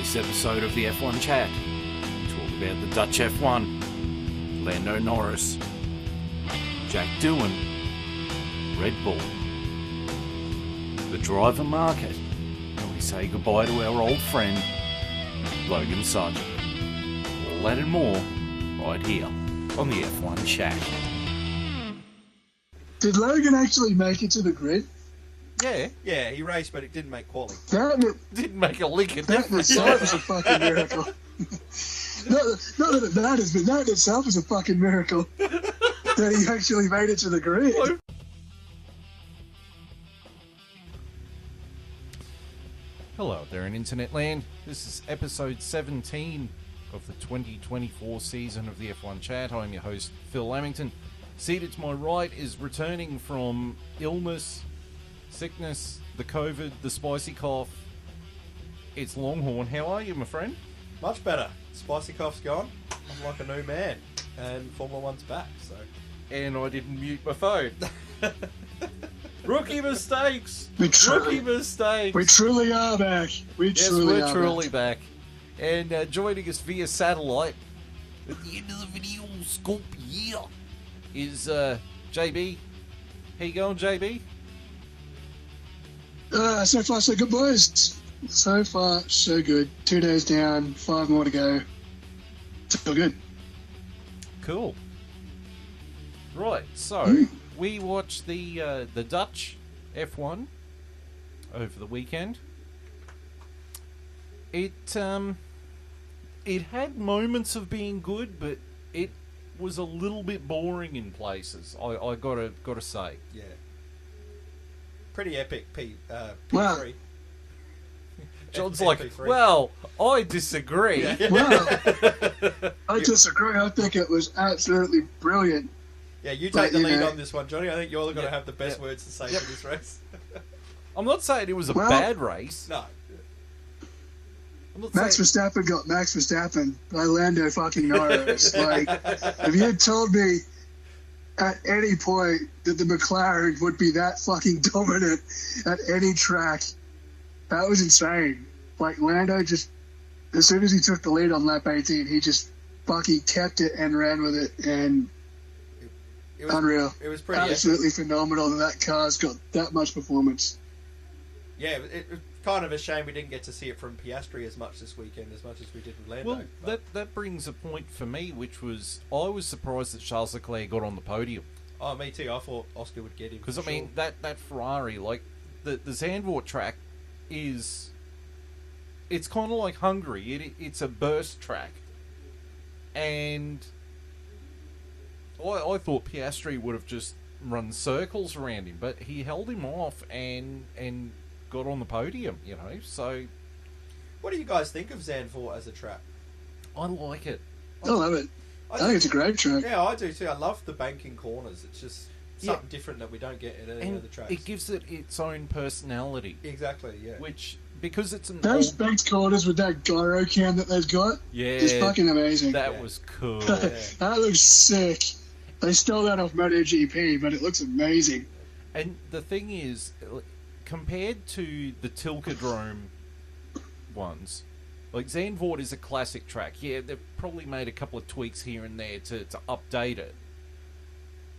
this episode of the F1 Chat, we talk about the Dutch F1, Lando Norris, Jack Doohin, Red Bull, the driver market, and we say goodbye to our old friend, Logan Sargeant. All that and more, right here on the F1 Chat. Did Logan actually make it to the grid? Yeah, he raced, but it didn't make quali. Didn't make a lick of That in difference. itself is a fucking miracle. not that it matters, but that in itself is a fucking miracle that he actually made it to the grid. Hello there in internet land. This is episode 17 of the 2024 season of the F1 Chat. I'm your host, Phil Lamington. Seated to my right is returning from illness, sickness, the COVID, the spicy cough. It's Longhorn. How are you, my friend? Much better. Spicy cough's gone. I'm like a new man. And Formula 1's back, so... And I didn't mute my phone. Rookie mistakes! We truly are back. We're truly back. And joining us via satellite at the end of the video scope, is JB. How you going, JB? So far, so good, boys. So far, so good. 2 days down, 5 more to go. Still good. Cool. Right, so we watched the Dutch F1 over the weekend. It had moments of being good, but it was a little bit boring in places. I gotta say. Yeah. Pretty epic Wow. P3. John's Epic like, P3. well, I disagree. Yeah. Well, I disagree. I think it was absolutely brilliant. Yeah, you But, take the you lead know- on this one, Johnny. I think you're going to Yep. have the best Yep. words to say Yep. for this race. I'm not saying it was a Well- bad race. No. I'm not Max saying... Verstappen got Max Verstappen by Lando fucking Norris. Like, if you had told me at any point that the McLaren would be that fucking dominant at any track, that was insane. Like, Lando just, as soon as he took the lead on lap 18, he just fucking kept it and ran with it, and It was, unreal. It was pretty epic. Absolutely phenomenal that car's got that much performance. Yeah, it was kind of a shame we didn't get to see it from Piastri as much this weekend as much as we did with Lando. Well, but- that brings a point for me, which was I was surprised that Charles Leclerc got on the podium. Oh, me too. I thought Oscar would get him. Because, I for mean, sure. that Ferrari, like, the Zandvoort track is... It's kind of like Hungary. It's a burst track. And I thought Piastri would have just run circles around him, but he held him off and got on the podium, you know, so... What do you guys think of Zandvoort as a track? I like it. I love it. I think it's a great track. Yeah, I do too. I love the banking corners. It's just something different that we don't get in any And other tracks. it gives it its own personality, Exactly, yeah. which, because it's an Those old... banked corners with that gyro cam that they've got Yeah, is fucking amazing. that Yeah. was cool. That looks sick. They stole that off MotoGP, but it looks amazing. And the thing is, compared to the Tilkedrome ones, like Zandvoort is a classic track. Yeah, they've probably made a couple of tweaks here and there to update it.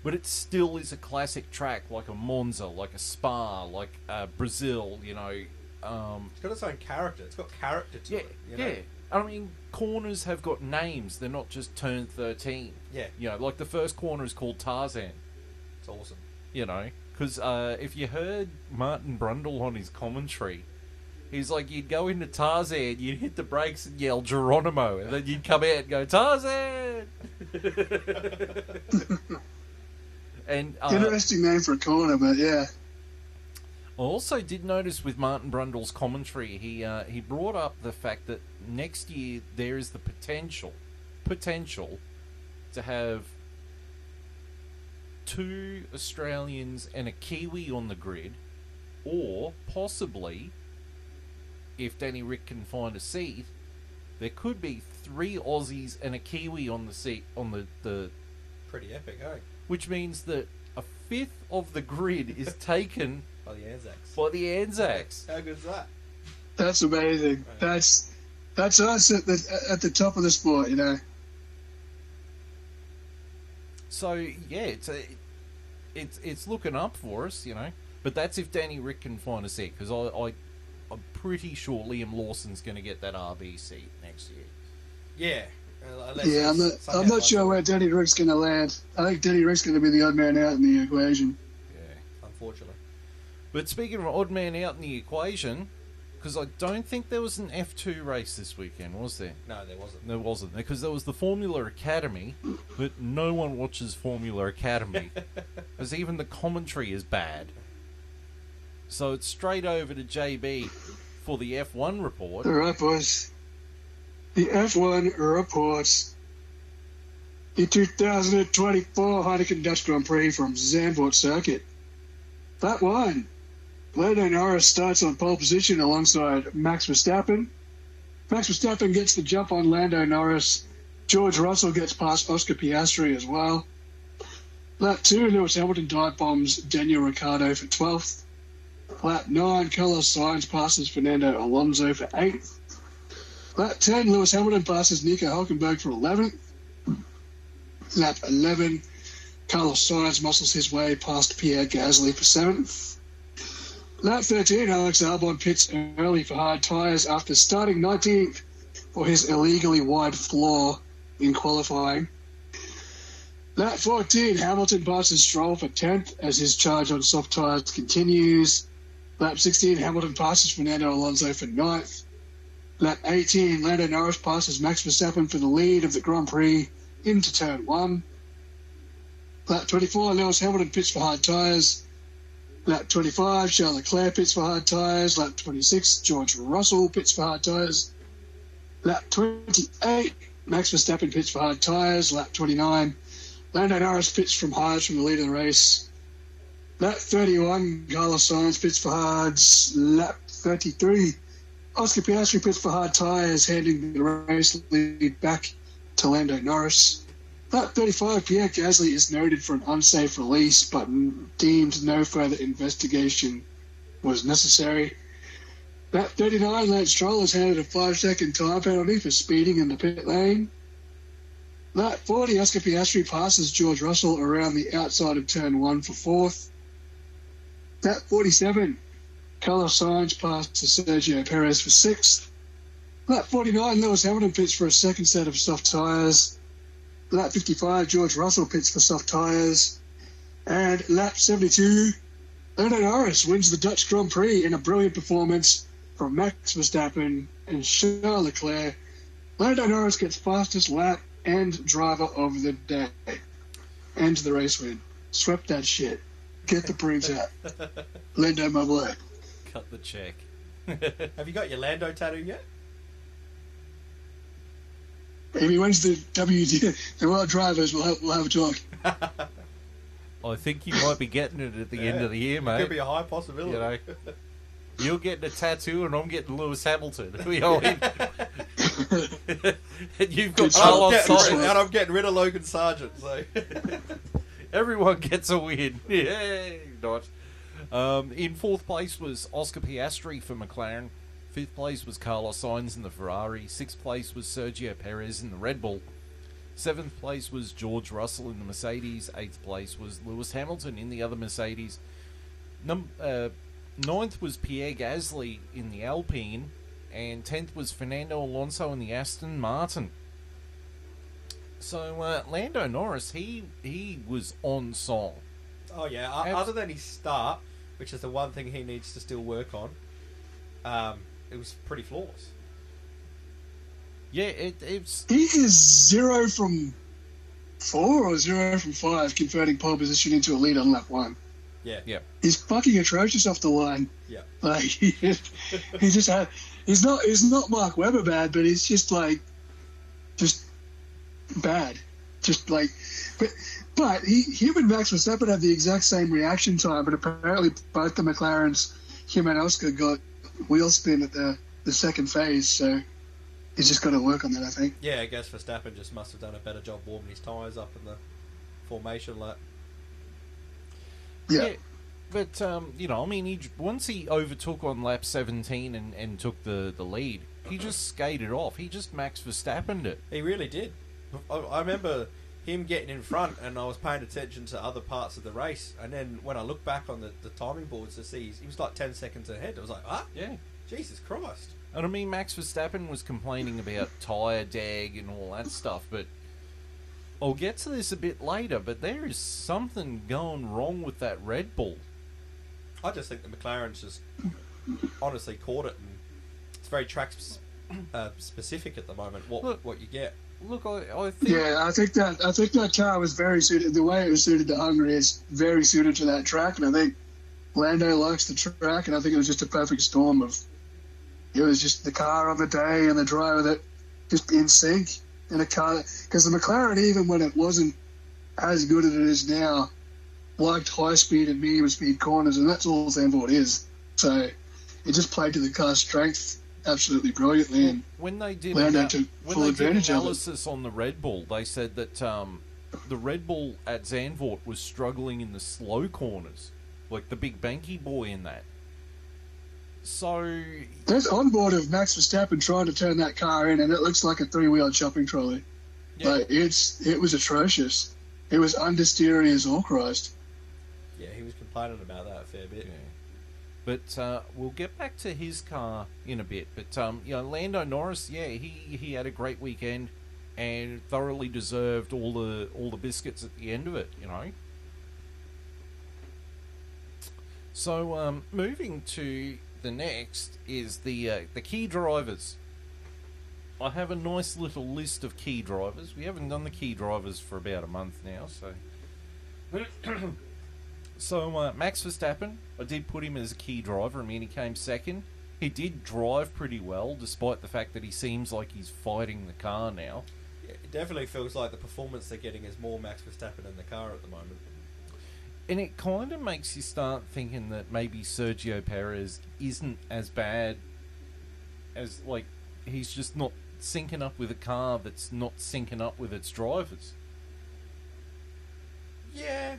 But it still is a classic track, like a Monza, like a Spa, like Brazil, you know. It's got its own character. It's got character to it. You know? Yeah. I mean, corners have got names. They're not just turn 13. Yeah. You know, like the first corner is called Tarzan. It's awesome. You know, because if you heard Martin Brundle on his commentary, he's like, you'd go into Tarzan, you'd hit the brakes and yell Geronimo, and then you'd come out and go, Tarzan! And Interesting name for a corner, but yeah. I also did notice with Martin Brundle's commentary, he brought up the fact that next year there is the potential to have 2 Australians and a Kiwi on the grid, or possibly, if Danny Rick can find a seat, there could be 3 Aussies and a Kiwi on the seat on the Pretty epic, eh? which means that a 5th of the grid is taken By the Anzacs. by the Anzacs. How good's that? That's amazing. That's That's us at the top of the sport, you know. So yeah, it's looking up for us, you know. But that's if Danny Rick can find a seat, because I'm pretty sure Liam Lawson's going to get that RB seat next year. Yeah. Yeah, I'm not sure where Danny Rick's going to land. I think Danny Rick's going to be the odd man out in the equation. Yeah, unfortunately. But speaking of odd man out in the equation, because I don't think there was an F2 race this weekend, was there? No, there wasn't. There wasn't, because there was the Formula Academy, but no one watches Formula Academy, because even the commentary is bad. So it's straight over to JB for the F1 report. All right, boys. The F1 reports the 2024 Heineken Dutch Grand Prix from Zandvoort Circuit. Lap 1. Lando Norris starts on pole position alongside Max Verstappen. Max Verstappen gets the jump on Lando Norris. George Russell gets past Oscar Piastri as well. Lap 2, Lewis Hamilton dive bombs Daniel Ricciardo for 12th. Lap 9, Carlos Sainz passes Fernando Alonso for 8th. Lap 10, Lewis Hamilton passes Nico Hülkenberg for 11th. Lap 11, Carlos Sainz muscles his way past Pierre Gasly for 7th. Lap 13, Alex Albon pits early for hard tyres after starting 19th for his illegally wide flaw in qualifying. Lap 14, Hamilton passes Stroll for 10th as his charge on soft tyres continues. Lap 16, Hamilton passes Fernando Alonso for 9th. Lap 18, Lando Norris passes Max Verstappen for the lead of the Grand Prix into Turn 1. Lap 24, Lewis Hamilton pits for hard tyres. Lap 25, Charles Leclerc pits for hard tyres. Lap 26, George Russell pits for hard tyres. Lap 28, Max Verstappen pits for hard tyres. Lap 29, Lando Norris pits from hards from the lead of the race. Lap 31, Carlos Sainz pits for hards. Lap 33, Oscar Piastri pits for hard tyres, handing the race lead back to Lando Norris. Lap 35, Pierre Gasly is noted for an unsafe release, but deemed no further investigation was necessary. Lap 39, Lance Stroll is handed a 5-second time penalty for speeding in the pit lane. Lap 40, Oscar Piastri passes George Russell around the outside of Turn 1 for 4th. Lap 47, Carlos Sainz passes Sergio Perez for 6th. Lap 49, Lewis Hamilton pits for a second set of soft tyres. Lap 55, George Russell pits for soft tyres. And lap 72, Lando Norris wins the Dutch Grand Prix in a brilliant performance from Max Verstappen and Charles Leclerc. Lando Norris gets fastest lap and driver of the day. And the race win. Swept that shit. Get the brings out. Lando, my boy. Cut the check. Have you got your Lando tattoo yet? If he wins the WD, the World Drivers, we'll have a talk. I think you might be getting it at the end of the year, mate. Could be a high possibility. You know, you're getting a tattoo, and I'm getting Lewis Hamilton. We all in. And you've got Carlos Sainz, and I'm getting rid of Logan Sargeant. So everyone gets a win. Yay! Not. In fourth place was Oscar Piastri for McLaren. Fifth place was Carlos Sainz in the Ferrari. Sixth place was Sergio Perez in the Red Bull. Seventh place was George Russell in the Mercedes. Eighth place was Lewis Hamilton in the other Mercedes. Ninth was Pierre Gasly in the Alpine. And 10th was Fernando Alonso in the Aston Martin. So Lando Norris, he was on song. Oh yeah, other than his start, which is the one thing he needs to still work on, it was pretty flawless. Yeah, it's... He is 0 from 4 or 0 from 5 converting pole position into a lead on lap 1. Yeah. He's fucking atrocious off the line. Yeah. Like, he just had... He's not Mark Webber bad, but he's just bad. Just like... But him and Max Verstappen had the exact same reaction time, but apparently both the McLarens, him and Oscar, got wheel spin at the second phase, so he's just got to work on that, I think. Yeah, I guess Verstappen just must have done a better job warming his tyres up in the formation lap. Yeah. But, I mean, once he overtook on lap 17 and took the lead, he just skated off. He just Max Verstappened it. He really did. I remember him getting in front, and I was paying attention to other parts of the race. And then when I look back on the timing boards to see, he was like 10 seconds ahead. I was like, Yeah. Jesus Christ. And I mean, Max Verstappen was complaining about tyre dag and all that stuff, but I'll get to this a bit later, but there is something going wrong with that Red Bull. I just think the McLaren's just honestly caught it, and it's very track specific at the moment, what you get. Look, I think... Yeah, I think that car was very suited. The way it was suited to Hungary is very suited to that track, and I think Lando likes the track, and I think it was just a perfect storm of... It was just the car on the day and the driver that just in sync in a car. Because the McLaren, even when it wasn't as good as it is now, liked high speed and medium speed corners, and that's all Zandvoort is. So it just played to the car's strength absolutely brilliantly. And when they did analysis on the Red Bull, they said that the Red Bull at Zandvoort was struggling in the slow corners, like the big Banky boy in that. So there's onboard of Max Verstappen trying to turn that car in, and it looks like a three-wheeled shopping trolley. Yeah. Like it was atrocious. It was understeering as all Christ. Yeah, he was complaining about that a fair bit. Yeah. But we'll get back to his car in a bit. But Lando Norris, he had a great weekend and thoroughly deserved all the biscuits at the end of it. So moving to the next is the key drivers. I have a nice little list of key drivers. We haven't done the key drivers for about a month now, so... So, Max Verstappen, I did put him as a key driver. I mean, he came second. He did drive pretty well, despite the fact that he seems like he's fighting the car now. Yeah, it definitely feels like the performance they're getting is more Max Verstappen in the car at the moment. And it kind of makes you start thinking that maybe Sergio Perez isn't as bad as, like, he's just not syncing up with a car that's not syncing up with its drivers. Yeah.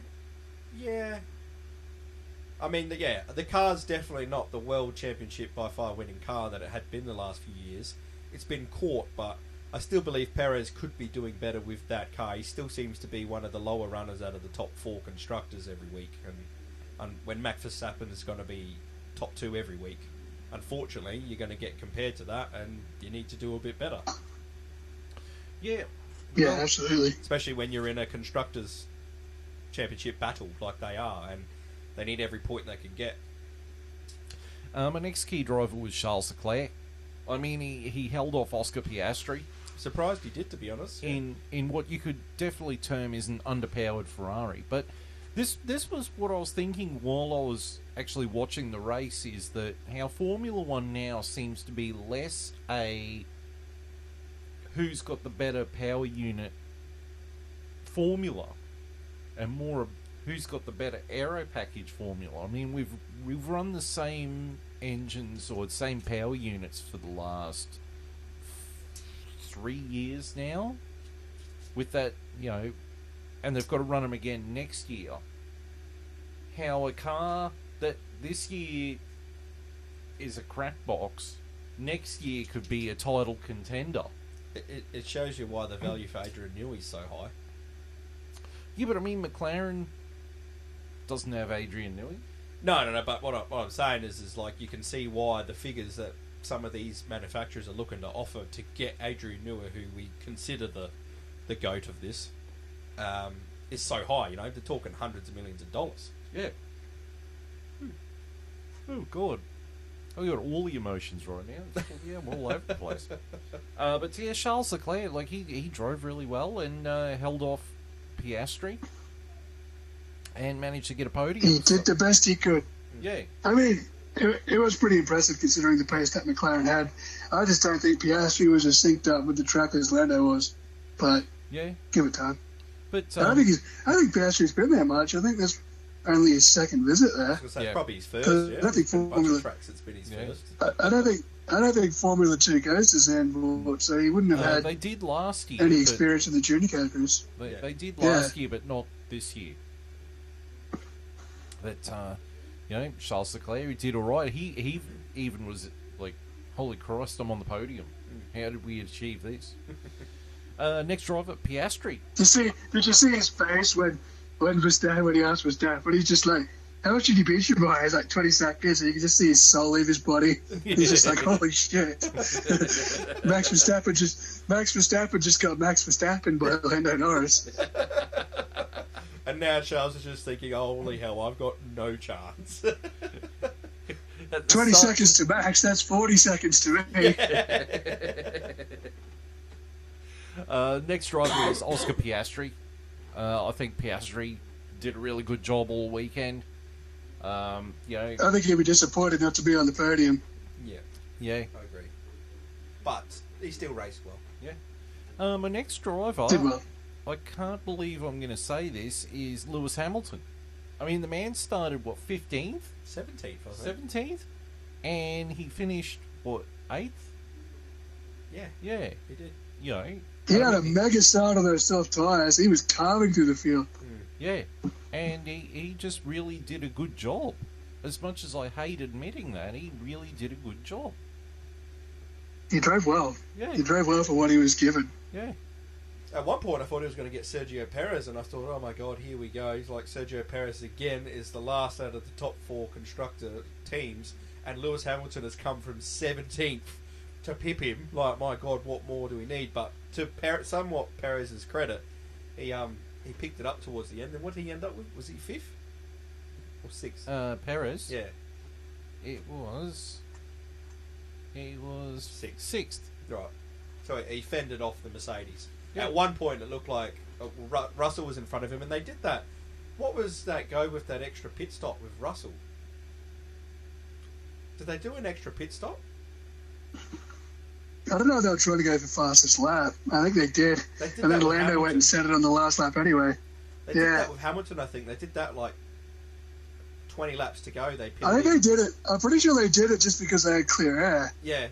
I mean, the car's definitely not the World Championship by far winning car that it had been the last few years. It's been caught, but I still believe Perez could be doing better with that car. He still seems to be one of the lower runners out of the top 4 constructors every week. And when Max Verstappen is going to be top 2 every week, unfortunately, you're going to get compared to that, and you need to do a bit better. Yeah. Yeah, absolutely. Especially when you're in a constructors championship battle like they are, and they need every point they can get. My next key driver was Charles Leclerc. I mean, he held off Oscar Piastri. Surprised he did, to be honest. In what you could definitely term is an underpowered Ferrari. But this was what I was thinking while I was actually watching the race, is that how Formula One now seems to be less a who's got the better power unit formula, and more who's got the better aero package formula. I mean, we've run the same engines or the same power units for the last 3 years now, with that, and they've got to run them again next year. How a car that this year is a crap box, next year could be a title contender. It shows you why the value for Adrian Newey is so high. Yeah, but I mean, McLaren doesn't have Adrian Newey. No. But what I'm saying is like, you can see why the figures that some of these manufacturers are looking to offer to get Adrian Newey, who we consider the GOAT of this, is so high. They're talking hundreds of millions of dollars. Yeah. Oh God, I got all the emotions right now. Yeah, I'm all over the place. But yeah, Charles Leclerc, like he drove really well and held off Piastri and managed to get a podium. He did the best he could. Yeah. I mean, it was pretty impressive considering the pace that McLaren had. I just don't think Piastri was as synced up with the track as Lando was. But yeah, give it time. But I think Piastri's been there much. I think that's only his second visit there. I was going to say, probably his first. Yeah. I don't think Formula tracks it's been his first. I don't think Formula 2 goes to Zandvoort, so he wouldn't have had. They did last year. Any experience in the junior categories. They did last year, but not this year. But Charles Leclerc, he did all right. He even was like holy Christ, I'm on the podium. How did we achieve this? Next driver, Piastri. Did you see his face when Verstappen, when he asked Verstappen, he's just like, how much did he beat you by? It's like 20 seconds, and you can just see his soul leave his body. He's just like, holy shit. Max Verstappen just got Max Verstappen by Lando Norris. And now Charles is just thinking, holy hell, I've got no chance. 20 seconds to Max, that's 40 seconds to me. Next driver is Oscar Piastri. I think Piastri did a really good job all weekend. I think he'd be disappointed not to be on the podium. Yeah, I agree. But he still raced well. Yeah. My next driver, did well. I can't believe I'm going to say this, is Lewis Hamilton. I mean, the man started, 15th? 17th, I think. 17th? And he finished, 8th? Yeah. Yeah. He did. He had a mega start on those soft tyres. He was carving through the field. Yeah. And he just really did a good job. As much as I hate admitting that, he really did a good job. He drove well. Yeah. He drove well for what he was given. Yeah. At one point, I thought he was going to get Sergio Perez, and I thought, oh my god, here we go. He's like, Sergio Perez again is the last out of the top 4 constructor teams, and Lewis Hamilton has come from 17th to pip him. Like, my god, what more do we need? But to somewhat Perez's credit, he picked it up towards the end. And what did he end up with? Was he 5th or 6th? Perez? Yeah. He was 6th. Right. So he fended off the Mercedes. Yeah. At one point, it looked like Russell was in front of him, and they did that. What was that go with that extra pit stop with Russell? Did they do an extra pit stop? I don't know if they were trying to go for fastest lap. I think they did. And then Lando went and set it on the last lap anyway. They did that with Hamilton, I think. They did that like 20 laps to go. They I think they did it. I'm pretty sure they did it just because they had clear air. Yeah.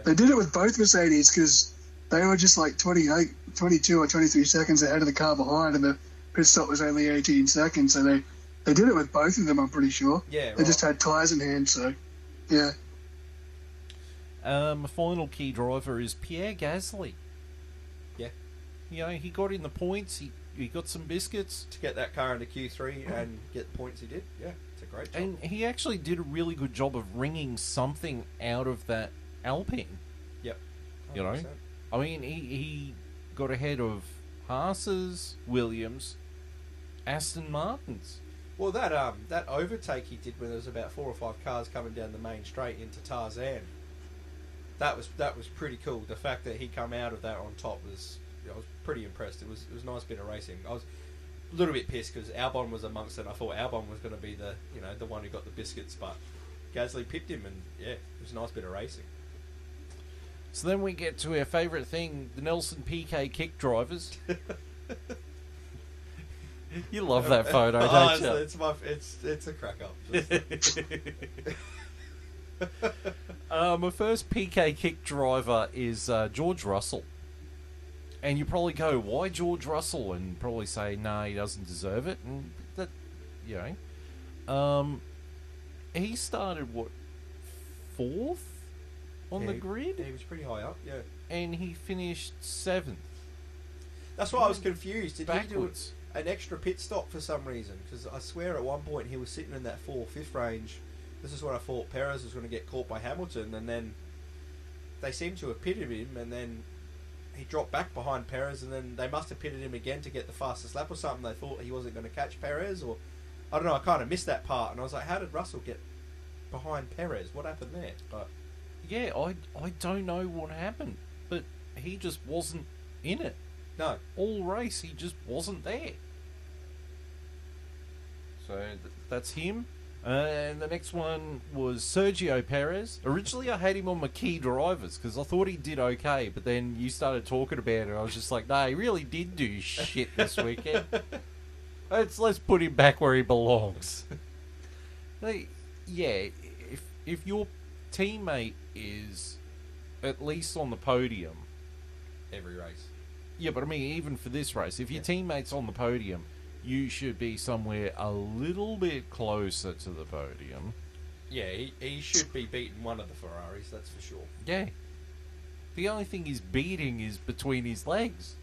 They did it with both Mercedes because they were just like 22 or 23 seconds ahead of the car behind, and the pit stop was only 18 seconds. So they did it with both of them, I'm pretty sure. Yeah, They just had tyres in hand, so yeah. My final key driver is Pierre Gasly. Yeah. He got in the points. He got some biscuits. To get that car into Q3 and get the points he did. Yeah, it's a great job. And he actually did a really good job of wringing something out of that Alpine. Yep. 100%. I mean, he got ahead of Haas's, Williams, Aston Martin's. Well, that overtake he did when there was about 4 or 5 cars coming down the main straight into Tarzan, that was pretty cool. The fact that he come out of that on top was, I was pretty impressed. It was a nice bit of racing. I was a little bit pissed because Albon was amongst it. I thought Albon was going to be the one who got the biscuits, but Gasly pipped him, and yeah, it was a nice bit of racing. So then we get to our favourite thing, the Nelson PK kick drivers. You love that photo, don't you? It's a crack up. My first PK kick driver is George Russell. And you probably go, why George Russell? And probably say, no, he doesn't deserve it. And that, he started, 4th on the grid? Yeah, he was pretty high up, yeah. And he finished 7th. That's why I was confused. Did Backwards. he do an extra pit stop for some reason? Because I swear at one point he was sitting in that 4th, 5th range. This is when I thought Perez was going to get caught by Hamilton, and then they seemed to have pitted him, and then he dropped back behind Perez, and then they must have pitted him again to get the fastest lap or something. They thought he wasn't going to catch Perez, or I don't know. I kind of missed that part, and I was like, how did Russell get behind Perez? What happened there? But yeah, I don't know what happened, but he just wasn't in it. No. All race, he just wasn't there. So that's him. And the next one was Sergio Perez. Originally, I had him on my key drivers because I thought he did okay, but then you started talking about it. I was just like, no, he really did do shit this weekend. Let's put him back where he belongs. Yeah, if your teammate is at least on the podium, every race. Yeah, but I mean, even for this race, if your teammate's on the podium, you should be somewhere a little bit closer to the podium. Yeah, he should be beating one of the Ferraris, that's for sure. Yeah. The only thing he's beating is between his legs.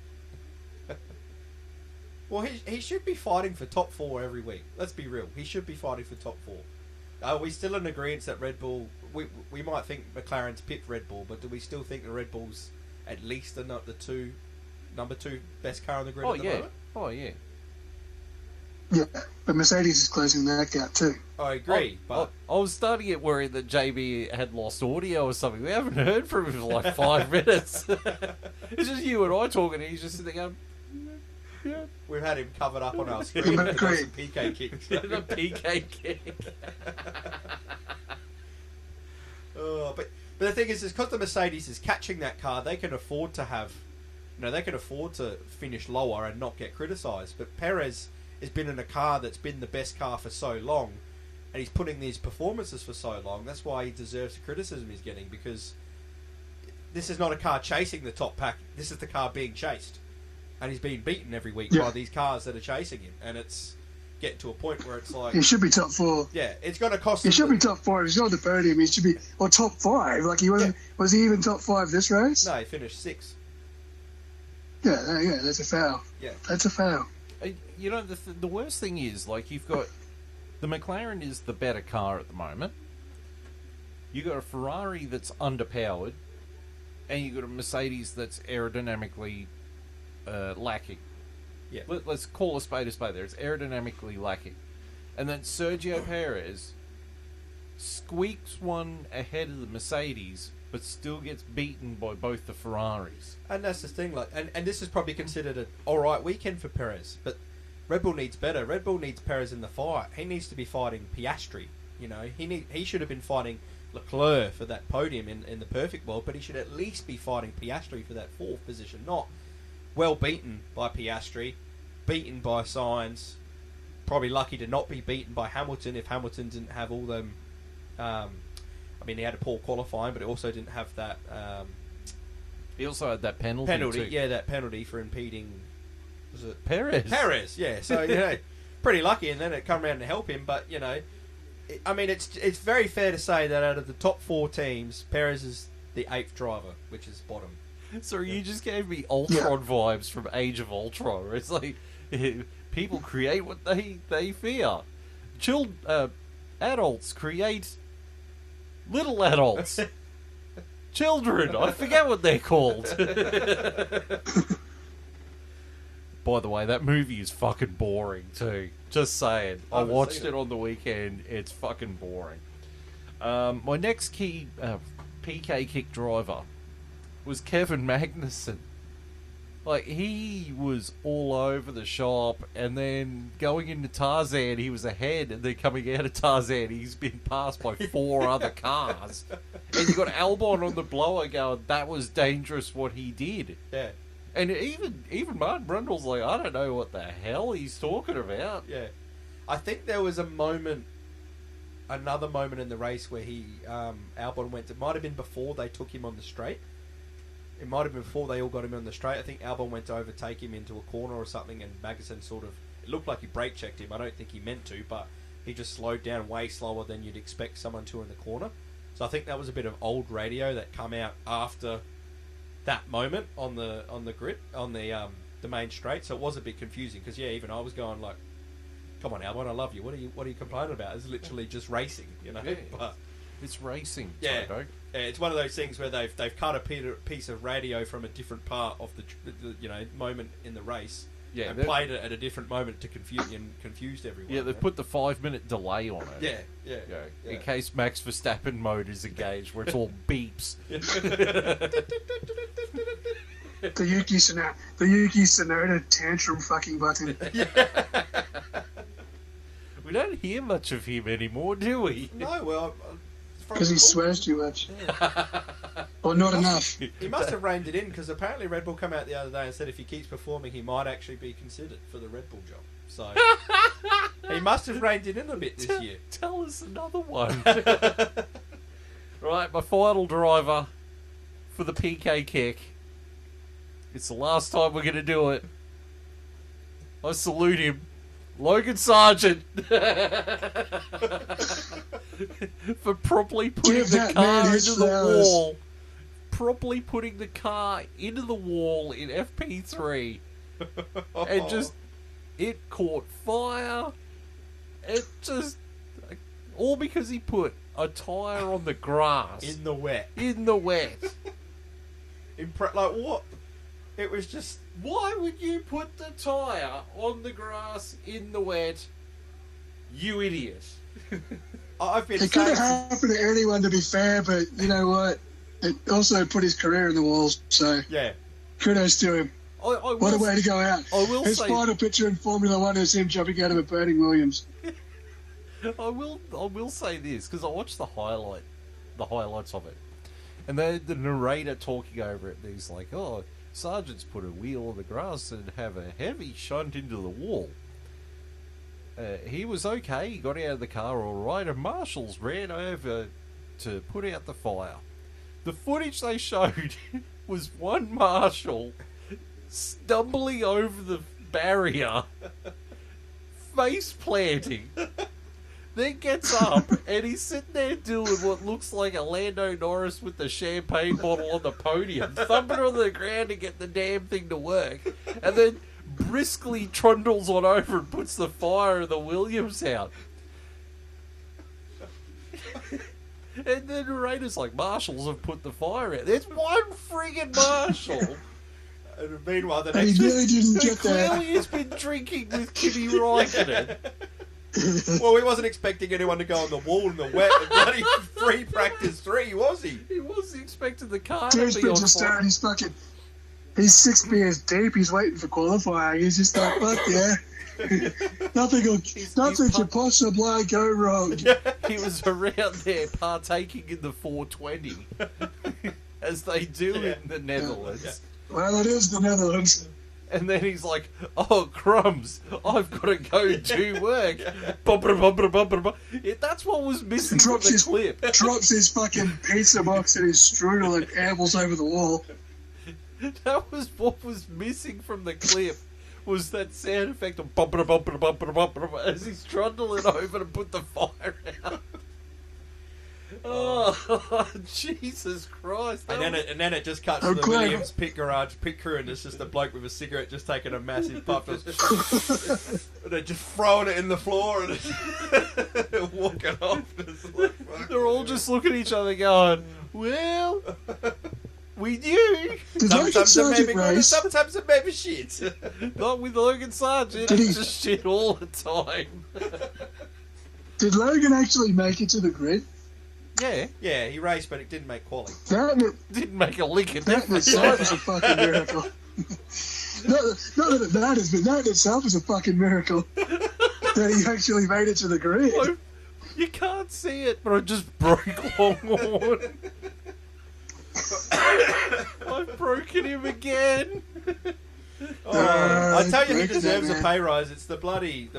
Well, he should be fighting for top 4 every week. Let's be real. He should be fighting for top 4. Are we still in agreement that Red Bull... We might think McLaren's pipped Red Bull, but do we still think the Red Bull's at least the number 2 best car on the grid at the moment? Oh, yeah. Yeah, but Mercedes is closing that gap too. I agree, but... I was starting to get worried that JB had lost audio or something. We haven't heard from him for like 5 minutes. It's just you and I talking, and he's just sitting there going... Yeah. We've had him covered up on our screen with some PK kicks. A PK kick. But the thing is because the Mercedes is catching that car, they can afford to have... they can afford to finish lower and not get criticised. But Perez has been in a car that's been the best car for so long, and he's putting these performances for so long. That's why he deserves the criticism he's getting, because this is not a car chasing the top pack. This is the car being chased. And he's being beaten every week by these cars that are chasing him. And it's getting to a point where it's like... He should be top 4. Yeah, it's going to cost him... He should be top 4. He's on the podium. He should be... Or top 5. Like, he wasn't... Yeah. Was he even top 5 this race? No, he finished 6. Yeah, that's a foul. Yeah. That's a foul. The worst thing is, like, you've got... The McLaren is the better car at the moment. You've got a Ferrari that's underpowered. And you've got a Mercedes that's aerodynamically... lacking. Yeah. Let's call a spade there. It's aerodynamically lacking. And then Sergio Perez squeaks one ahead of the Mercedes, but still gets beaten by both the Ferraris. And that's the thing, like, and this is probably considered an alright weekend for Perez, but Red Bull needs better. Red Bull needs Perez in the fight. He needs to be fighting Piastri. He should have been fighting Leclerc for that podium in the perfect world, but he should at least be fighting Piastri for that 4th position, not well beaten by Piastri, beaten by Sainz, probably lucky to not be beaten by Hamilton if Hamilton didn't have all them... he had a poor qualifying, but it also didn't have that... he also had that penalty too. Yeah, that penalty for impeding... Was it Perez? Perez, yeah. So, pretty lucky, and then it come around to help him, but, it's very fair to say that out of the top 4 teams, Perez is the 8th driver, which is bottom. So you just gave me Ultron vibes from Age of Ultron. It's like people create what they fear. Adults create little adults. Children, I forget what they're called. By the way, that movie is fucking boring too. Just saying. I watched it on the weekend. It's fucking boring. My next key PK kick driver was Kevin Magnussen. Like, he was all over the shop, and then going into Tarzan, he was ahead, and then coming out of Tarzan, he's been passed by 4 other cars. And you got Albon on the blower going, that was dangerous what he did. Yeah. And even Martin Brundle's like, I don't know what the hell he's talking about. Yeah. I think there was another moment in the race where Albon went, it might have been before they took him on the straight. It might have been before they all got him on the straight. I think Albon went to overtake him into a corner or something, and Magnussen it looked like he brake checked him. I don't think he meant to, but he just slowed down way slower than you'd expect someone to in the corner. So I think that was a bit of old radio that come out after that moment on the grid, on the main straight. So it was a bit confusing, because even I was going like, come on Albon, I love you. What are you complaining about? It's literally just racing, Yeah. But it's racing. Yeah. It's one of those things where they've cut a piece of radio from a different part of the moment in the race, and played it at a different moment to confused everyone. Yeah, they've put the 5-minute delay on it. Yeah. In case Max Verstappen mode is engaged, where it's all beeps. The Yuki Tsunoda tantrum fucking button. We don't hear much of him anymore, do we? No, well... Because he swears too much. Or not enough. He must have reined it in, because apparently Red Bull came out the other day and said if he keeps performing, he might actually be considered for the Red Bull job. So he must have reined it in a bit this year. Tell us another one. Right, my final driver for the PK kick. It's the last time we're going to do it. I salute him. Logan Sargeant. for properly putting Give the that car man his into the flowers. wall. Properly putting the car into the wall in FP3. And just, it caught fire. It just, all because he put a tyre on the grass. In the wet. In the wet. Like, what? It was just... Why would you put the tyre on the grass in the wet? You idiot. I've been It could saying... have happened to anyone, to be fair, but you know what? It also put his career in the walls, so Yeah. kudos to him. What a way to go out. I will His say... final picture in Formula One is him jumping out of a burning Williams. I will say this, because I watched the highlights of it. And the narrator talking over it, and he's like, oh, Sargeant's put a wheel on the grass and have a heavy shunt into the wall. He was okay, he got out of the car all right, and marshals ran over to put out the fire. The footage they showed was one marshal stumbling over the barrier, face planting, then gets up and he's sitting there doing what looks like a Lando Norris with the champagne bottle on the podium, thumping on the ground to get the damn thing to work, and then briskly trundles on over and puts the fire of the Williams out. And the narrator's like, marshals have put the fire out. There's one friggin' marshal. And meanwhile, the And next... he really didn't Who get that. clearly has been drinking with Kimi Räikkönen. Well, he wasn't expecting anyone to go on the wall in the wet and bloody free practice 3, was he? He wasn't expecting the car James to be on Bridges fire. started, he's 6 beers deep, he's waiting for qualifying. He's just like, fuck yeah. Nothing can possibly go wrong. He was around there partaking in the 420, as they do in the Netherlands. Well, it is the Netherlands. And then he's like, oh, crumbs, I've got to go do work. That's what was missing from the clip. Drops his fucking pizza box and his strudel and ambles over the wall. That was what was missing from the clip, was that sound effect of as he's trundling over to put the fire out. Oh, Jesus Christ. And then it just cuts to the Williams pit garage, pit crew, and it's just a bloke with a cigarette just taking a massive puff. And they're just throwing it in the floor and walking off. Like, they're all just looking at each other going, well, we knew. Sometimes it may be good and sometimes it may be shit. Not with Logan Sargeant, it's just shit all the time. Did Logan actually make it to the grid? Yeah. Yeah, he raced, but it didn't make quality. Didn't make a lick of That in itself is a fucking miracle. Not that it matters, but that in itself is a fucking miracle. That he actually made it to the grid. You can't see it, but I just broke Longhorn. I've broken him again. I tell you who deserves a pay rise. It's the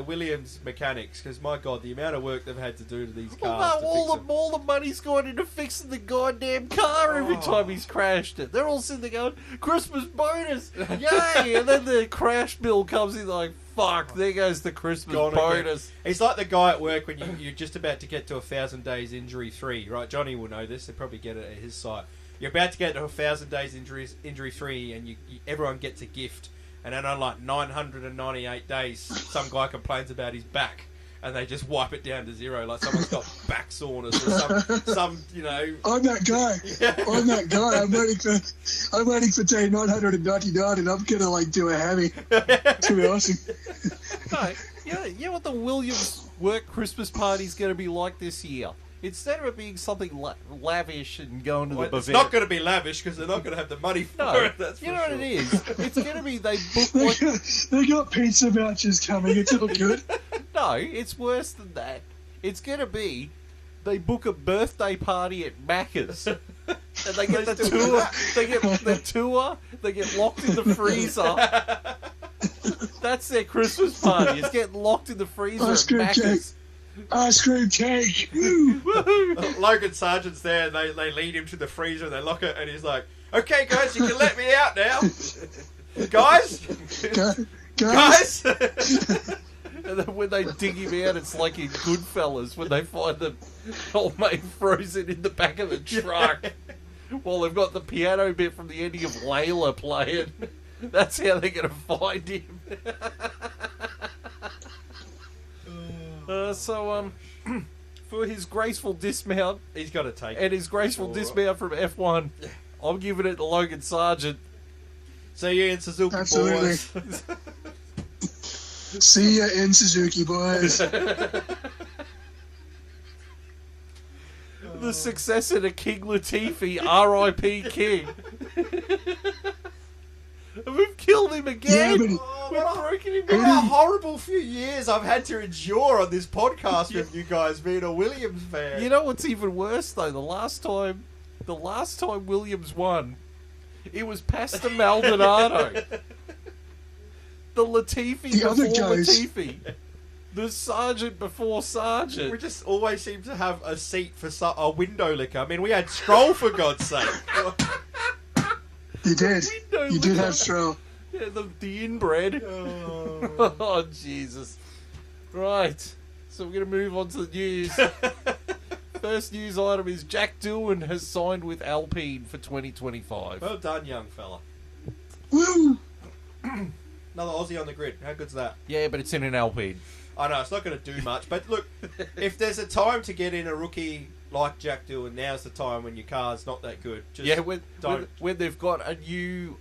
Williams mechanics, because my God, the amount of work they've had to do to these cars. All the money's gone into fixing the goddamn car every time he's crashed it. They're all sitting there going, Christmas bonus, yay! And then the crash bill comes in like, fuck, there goes the Christmas bonus. He's like the guy at work when you're just about to get to 1,000 days injury 3, right? Johnny will know this. They probably get it at his site. You're about to get to 1,000 days injury 3, and everyone gets a gift. And then on like 998 days, some guy complains about his back, and they just wipe it down to 0. Like someone's got back soreness or some you know. I'm that guy. Yeah. I'm that guy. I'm waiting for day 999, and I'm gonna like do a hammy. It's gonna be awesome. No, you know what the Williams work Christmas party's going to be like this year? Instead of it being something lavish and going to the buffet. It's not going to be lavish because they're not going to have the money for it. That's you know for what sure. it is? It's going to be they book They got pizza vouchers coming. It's all good. No, it's worse than that. It's going to be they book a birthday party at Macca's. And they get the tour. They get the tour. They get locked in the freezer. That's their Christmas party. It's getting locked in the freezer at Macca's. Ice cream cake. Logan Sargeant's there, and they lead him to the freezer and they lock it, and he's like, "Okay, guys, you can let me out now, guys." And then when they dig him out, it's like in Goodfellas when they find the old mate frozen in the back of the truck while they've got the piano bit from the ending of Layla playing. That's how they're going to find him. For his graceful dismount, He's got to take it. and his graceful dismount from F1, I'm giving it to Logan Sargeant. See you in Suzuki, Absolutely. boys. See ya in Suzuki, boys. The successor to King Latifi, R.I.P. King. We've killed him again. Yeah, Oh, We've broken him what a down. horrible few years I've had to endure on this podcast with you guys being a Williams fan. You know what's even worse though? The last time Williams won, it was Pastor Maldonado. The Latifi The other before guys. Latifi. The Sergeant before Sergeant. We just always seem to have a seat for a window licker. I mean, we had Stroll for God's sake. You did. Window You did licker. have Stroll. Yeah, the inbred. Oh, Jesus. Right. So we're going to move on to the news. First news item is Jack Doohin has signed with Alpine for 2025. Well done, young fella. Woo! Another Aussie on the grid. How good's that? Yeah, but it's in an Alpine. I know, it's not going to do much. But look, if there's a time to get in a rookie like Jack Doohin, now's the time when your car's not that good. Just Yeah, don't. when they've got a new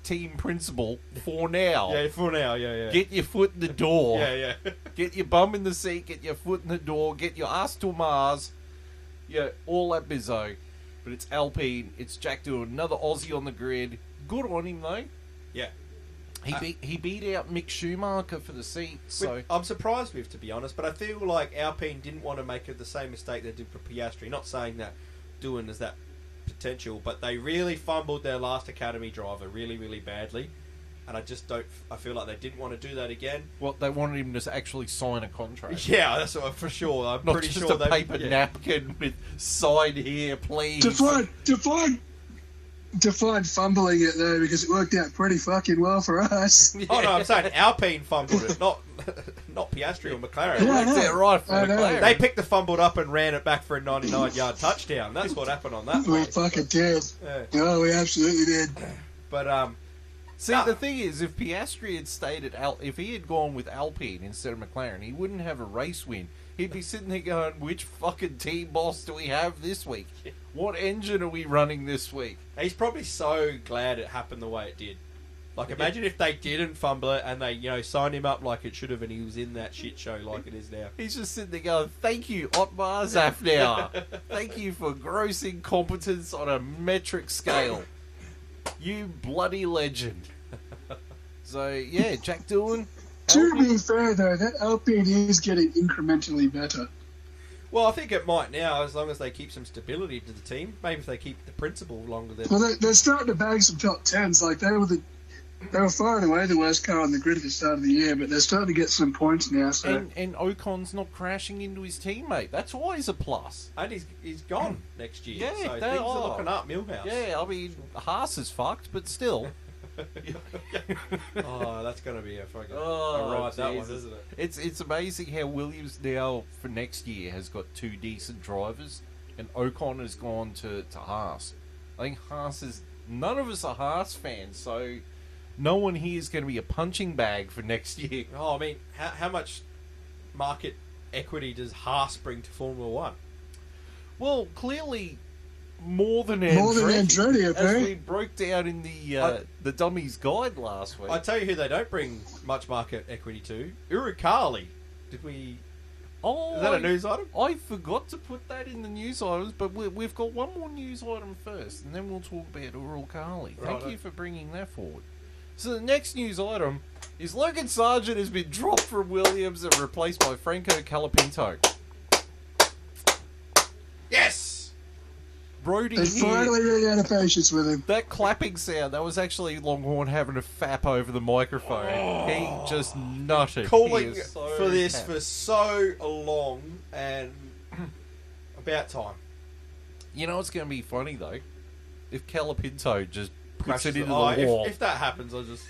team principal for now. Yeah, for now, yeah. Get your foot in the door. Yeah. Get your bum in the seat. Get your foot in the door. Get your ass to Mars. Yeah, all that bizzo. But it's Alpine. It's Jack Doohin. Another Aussie on the grid. Good on him, though. Yeah. He beat out Mick Schumacher for the seat. So Which I'm surprised with, to be honest, but I feel like Alpine didn't want to make the same mistake they did for Piastri. Not saying that Doohin has that potential, but they really fumbled their last academy driver really, really badly. And I just don't. I feel like they didn't want to do that again. well, they wanted him to actually sign a contract. Yeah, that's what, for sure. I'm Not pretty just sure a paper napkin with sign here, please. Define fumbling it though, because it worked out pretty fucking well for us. Oh no, I'm saying Alpine fumbled it, not Piastri or McLaren. Yeah, I Worked know. out right for I know. McLaren. They picked the fumbled up and ran it back for a 99-yard touchdown. That's what happened on that We one. fucking did. Yeah. No, we absolutely did. But See, No. the thing is, if Piastri had stayed at if he had gone with Alpine instead of McLaren, he wouldn't have a race win. He'd be sitting there going, which fucking team boss do we have this week? What engine are we running this week? he's probably so glad it happened the way it did. Like, imagine if they didn't fumble it and they, signed him up like it should have, and he was in that shit show like it is now. He's just sitting there going, thank you, Otmar Zafnauer. Thank you for gross incompetence on a metric scale. You bloody legend. So, yeah, Jack Doohin. To be fair though, that Alpine is getting incrementally better. Well, I think it might now, as long as they keep some stability to the team. Maybe if they keep the principal longer than... Well, they're starting to bag some top tens. Like they were far and away the worst car on the grid at the start of the year, but they're starting to get some points now. So And Ocon's not crashing into his teammate. That's always a plus. And he's gone next year. Yeah, so they things are. are looking up, Milhouse. Yeah, I mean, Haas is fucked, but still. Oh, that's going to be a fucking Oh, a ride, that one, Jesus. isn't it? It's amazing how Williams now, for next year, has got two decent drivers, and Ocon has gone to Haas. I think Haas is... None of us are Haas fans, so no one here is going to be a punching bag for next year. Oh, I mean, how much market equity does Haas bring to Formula One? Well, clearly... More than Andretti, as apparently. we broke down in the Dummies Guide last week. I tell you who they don't bring much market equity to. Urukali. Did we... Oh, Is that a news item? I forgot to put that in the news items, but we've got one more news item first, and then we'll talk about Ural Kali. Thank Righto. you for bringing that forward. So the next news item is Logan Sargeant has been dropped from Williams and replaced by Franco Colapinto. Yes! Brody they here, finally ran out of patience with him. that clapping sound, that was actually Longhorn having a fap over the microphone. He just nutted. He Calling is so for this happy. for so long, and about time. You know what's going to be funny, though? If Colapinto just puts Crashes it into oh, the wall. if that happens, I'll just...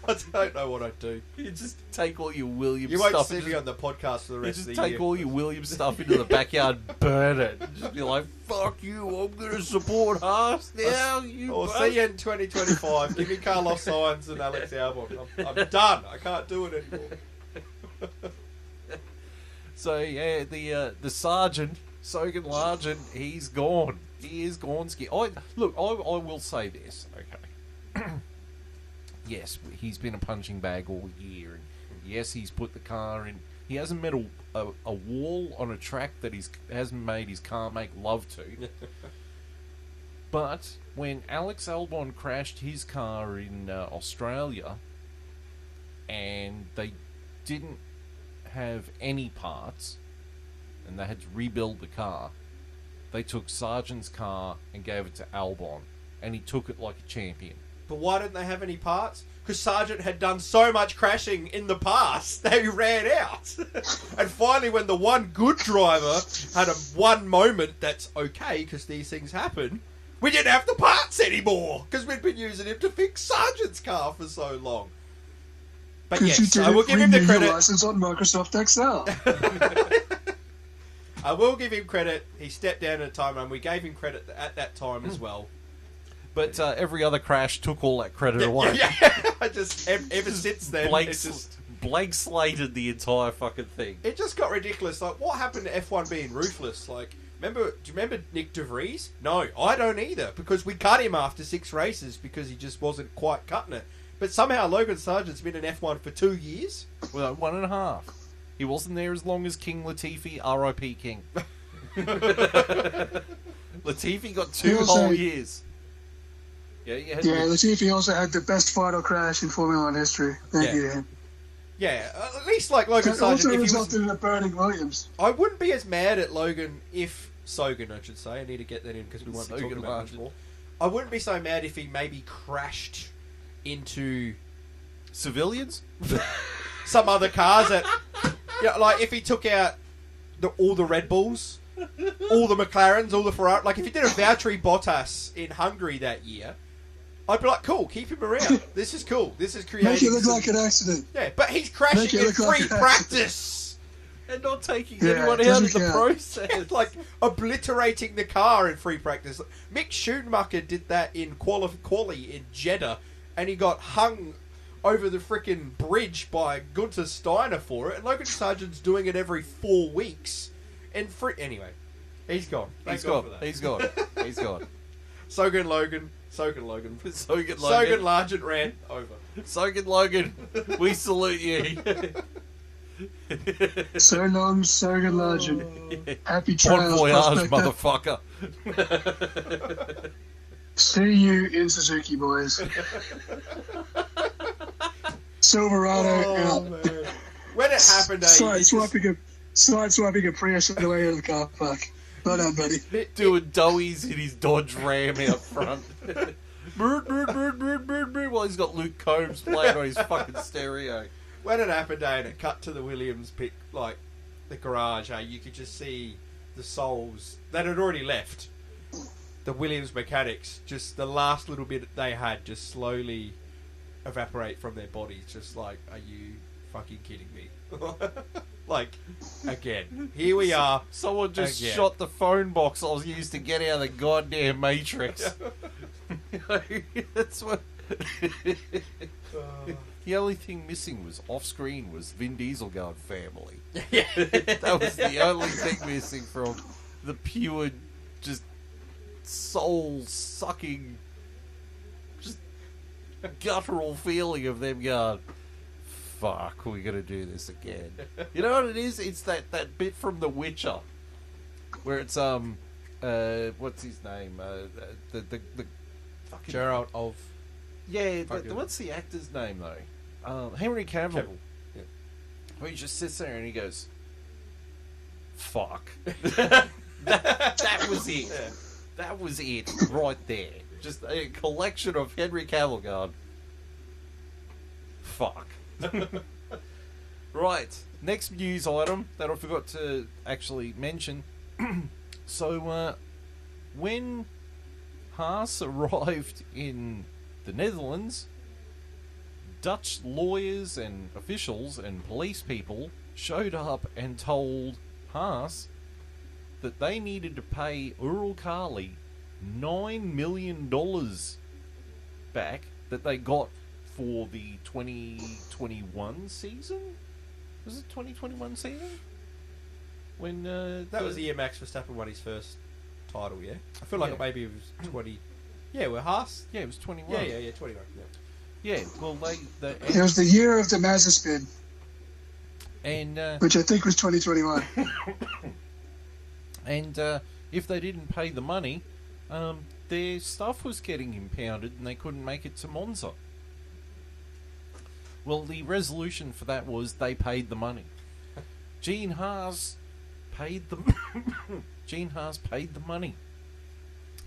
I don't know what I'd do. You just take all your Williams You won't stuff. see me on the podcast for the rest of the You just take year. all your Williams stuff into the backyard, burn it. And just be like, fuck you, I'm going to support Haas now, you Or bastard. see you in 2025. Give me Carlos Sainz and Alex Albon. I'm done. I can't do it anymore. So, yeah, the Sargeant, Logan Sargeant, he's gone. He is gone. Look, I will say this, okay. Yes, he's been a punching bag all year, and yes, he's put the car in. He hasn't met a wall on a track that he hasn't made his car make love to. But when Alex Albon crashed his car in Australia, and they didn't have any parts, and they had to rebuild the car, they took Sargent's car and gave it to Albon, and he took it like a champion. But why didn't they have any parts? Because Sargeant had done so much crashing in the past, they ran out. And finally, when the one good driver had one moment that's okay, because these things happen, we didn't have the parts anymore, because we'd been using him to fix Sargent's car for so long. But yes, I will give him the credit. License on Microsoft Excel. I will give him credit. He stepped down at a time, and we gave him credit at that time as well. But every other crash took all that credit away. Yeah. I just ever since then, blank slated the entire fucking thing. It just got ridiculous. Like, what happened to F1 being ruthless? Like, do you remember Nick De Vries? No, I don't either, because we cut him after 6 races because he just wasn't quite cutting it. But somehow Logan Sargeant's been in F1 for 2 years. Well, 1.5. He wasn't there as long as King Latifi, R.I.P. King. Latifi got 2 whole years. Yeah, Latifi also had the best final crash in Formula 1 history. Thank you to him. Yeah, at least like Logan Sargeant. Also resulted in a burning Williams. I wouldn't be as mad at Logan Sargeant, I should say. I need to get that in because we won't be talking about it much more. I wouldn't be so mad if he maybe crashed into civilians, some other cars that, like if he took out all the Red Bulls, all the McLarens, all the Ferrari. Like if he did a Valtteri Bottas in Hungary that year, I'd be like, cool, keep him around. This is cool. This is creating. Make it look like an accident. Yeah, but he's crashing in free practice. And not taking anyone out of the process. Like obliterating the car in free practice. Mick Schumacher did that in quali in Jeddah, and he got hung over the frickin' bridge by Gunther Steiner for it. And Logan Sargeant's doing it every 4 weeks. And anyway, he's gone. He's gone. He's gone. He's gone. Sogan Logan. Sargeant ran over. Sogan Logan, we salute you. So long, Sogan Largent. Happy trails, Bon voyage, prospector. motherfucker. See you in Suzuki, boys. Silverado out. Man. When it happened, swiping a Prius on the way out of the car park. Well done, buddy. Doing doughies in his Dodge Ram out front. While he's got Luke Combs playing on his fucking stereo. When it happened, and it cut to the Williams pit, like the garage, you could just see the souls that had already left. The Williams mechanics, just the last little bit they had, just slowly evaporate from their bodies. Just like, are you fucking kidding me? Like, again, here we are. Someone just shot the phone box I was used to get out of the goddamn Matrix. That's what. The only thing missing was off screen was Vin Diesel going family. That was the only thing missing from the pure, just soul sucking, just guttural feeling of them going, fuck, we're gonna do this again. You know what it is? It's that bit from The Witcher where it's what's his name? The fucking Geralt of what's the actor's name though? Henry Cavill. Yeah. Where he just sits there and he goes, fuck. that was it. Yeah. That was it right there. Just a collection of Henry Cavill going, fuck. Right, next news item that I forgot to actually mention. So, when Haas arrived in the Netherlands, Dutch lawyers and officials and police people showed up and told Haas that they needed to pay Uralkali $9 million back that they got for the 2021 season? Was it 2021 season? When that was the year Max Verstappen won his first title, yeah? I feel like maybe it was 20... Yeah, we're Haas. Yeah, it was 21. Yeah, 21. Yeah, well, it was the year of the Mazepin. And which I think was 2021. And if they didn't pay the money, their stuff was getting impounded and they couldn't make it to Monza. Well, the resolution for that was they paid the money. Gene Haas paid the money.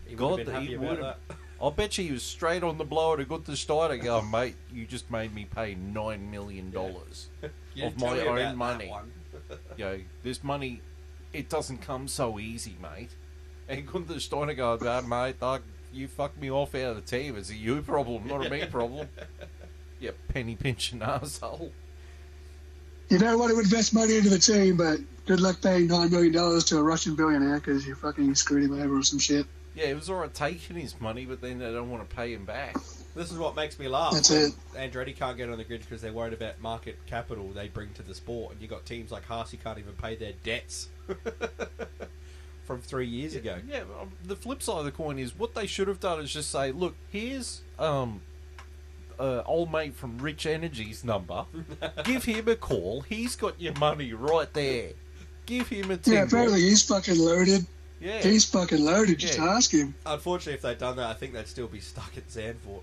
He would have been happy about that. I'll bet you he was straight on the blower to good to start going, mate, you just made me pay $9 million of my own money. This money, it doesn't come so easy, mate. And Gunther Steiner goes, mate, you fucked me off out of the team. It's a you problem, not a me problem. You penny pinching arsehole. You don't want to invest money into the team, but good luck paying $9 million to a Russian billionaire because you fucking screwed him over or some shit. Yeah, it was alright taking his money, but then they don't want to pay him back. This is what makes me laugh. That's it. Andretti can't get on the grid because they're worried about market capital they bring to the sport, and you got teams like Haas who can't even pay their debts from 3 years ago. Yeah, the flip side of the coin is what they should have done is just say, look, here's old mate from Rich Energy's number. Give him a call. He's got your money right there. Give him a tingle. Yeah, apparently he's fucking loaded. Yeah. He's fucking loaded. Just ask him. Unfortunately, if they'd done that, I think they'd still be stuck at Zandvoort.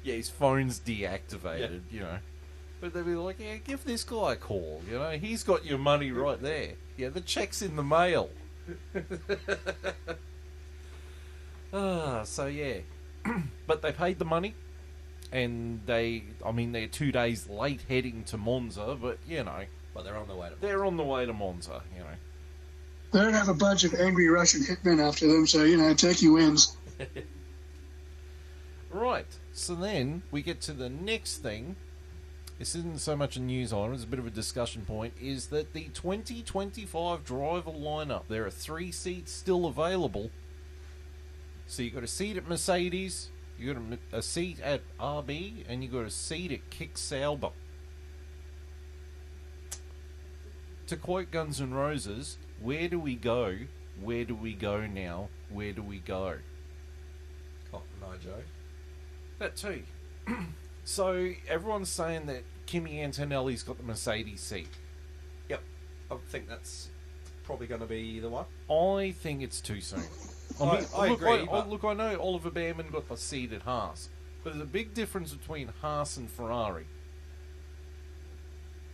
Yeah, his phone's deactivated, you know. But they'd be like, yeah, give this guy a call, you know. He's got your money right there. Yeah, the check's in the mail. So yeah. But they paid the money. And they're 2 days late heading to Monza, but, you know. But they're on the way to Monza. They're on the way to Monza, you know. They don't have a bunch of angry Russian hitmen after them, so, you know, Turkey wins. Right. So then we get to the next thing. This isn't so much a news item, it's a bit of a discussion point, is that the 2025 driver lineup, there are 3 seats still available. So you got a seat at Mercedes, you got a seat at RB, and you got a seat at Kick Sauber. To quote Guns N' Roses, where do we go? Where do we go now? Where do we go? Cotton Eye Joe. That too. So everyone's saying that Kimi Antonelli's got the Mercedes seat. Yep. I think that's probably going to be the one. I think it's too soon. I agree. I know Oliver Behrman got the seat at Haas, but there's a big difference between Haas and Ferrari.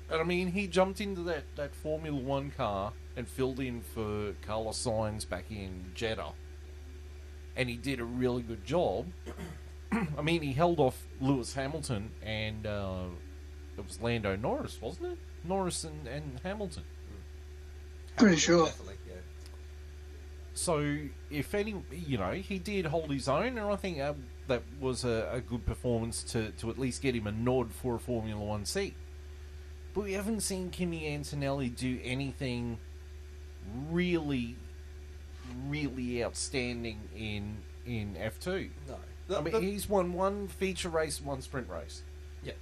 And I mean, he jumped into that Formula One car and filled in for Carlos Sainz back in Jeddah. And he did a really good job. I mean, he held off Lewis Hamilton and it was Lando Norris, wasn't it? Norris and Hamilton. Pretty sure. Definitely, yeah. So, if any, you know, he did hold his own, and I think that was a good performance to at least get him a nod for a Formula One seat. But we haven't seen Kimi Antonelli do anything really, really outstanding in F2. No. I mean, he's won one feature race, one sprint race. Yeah.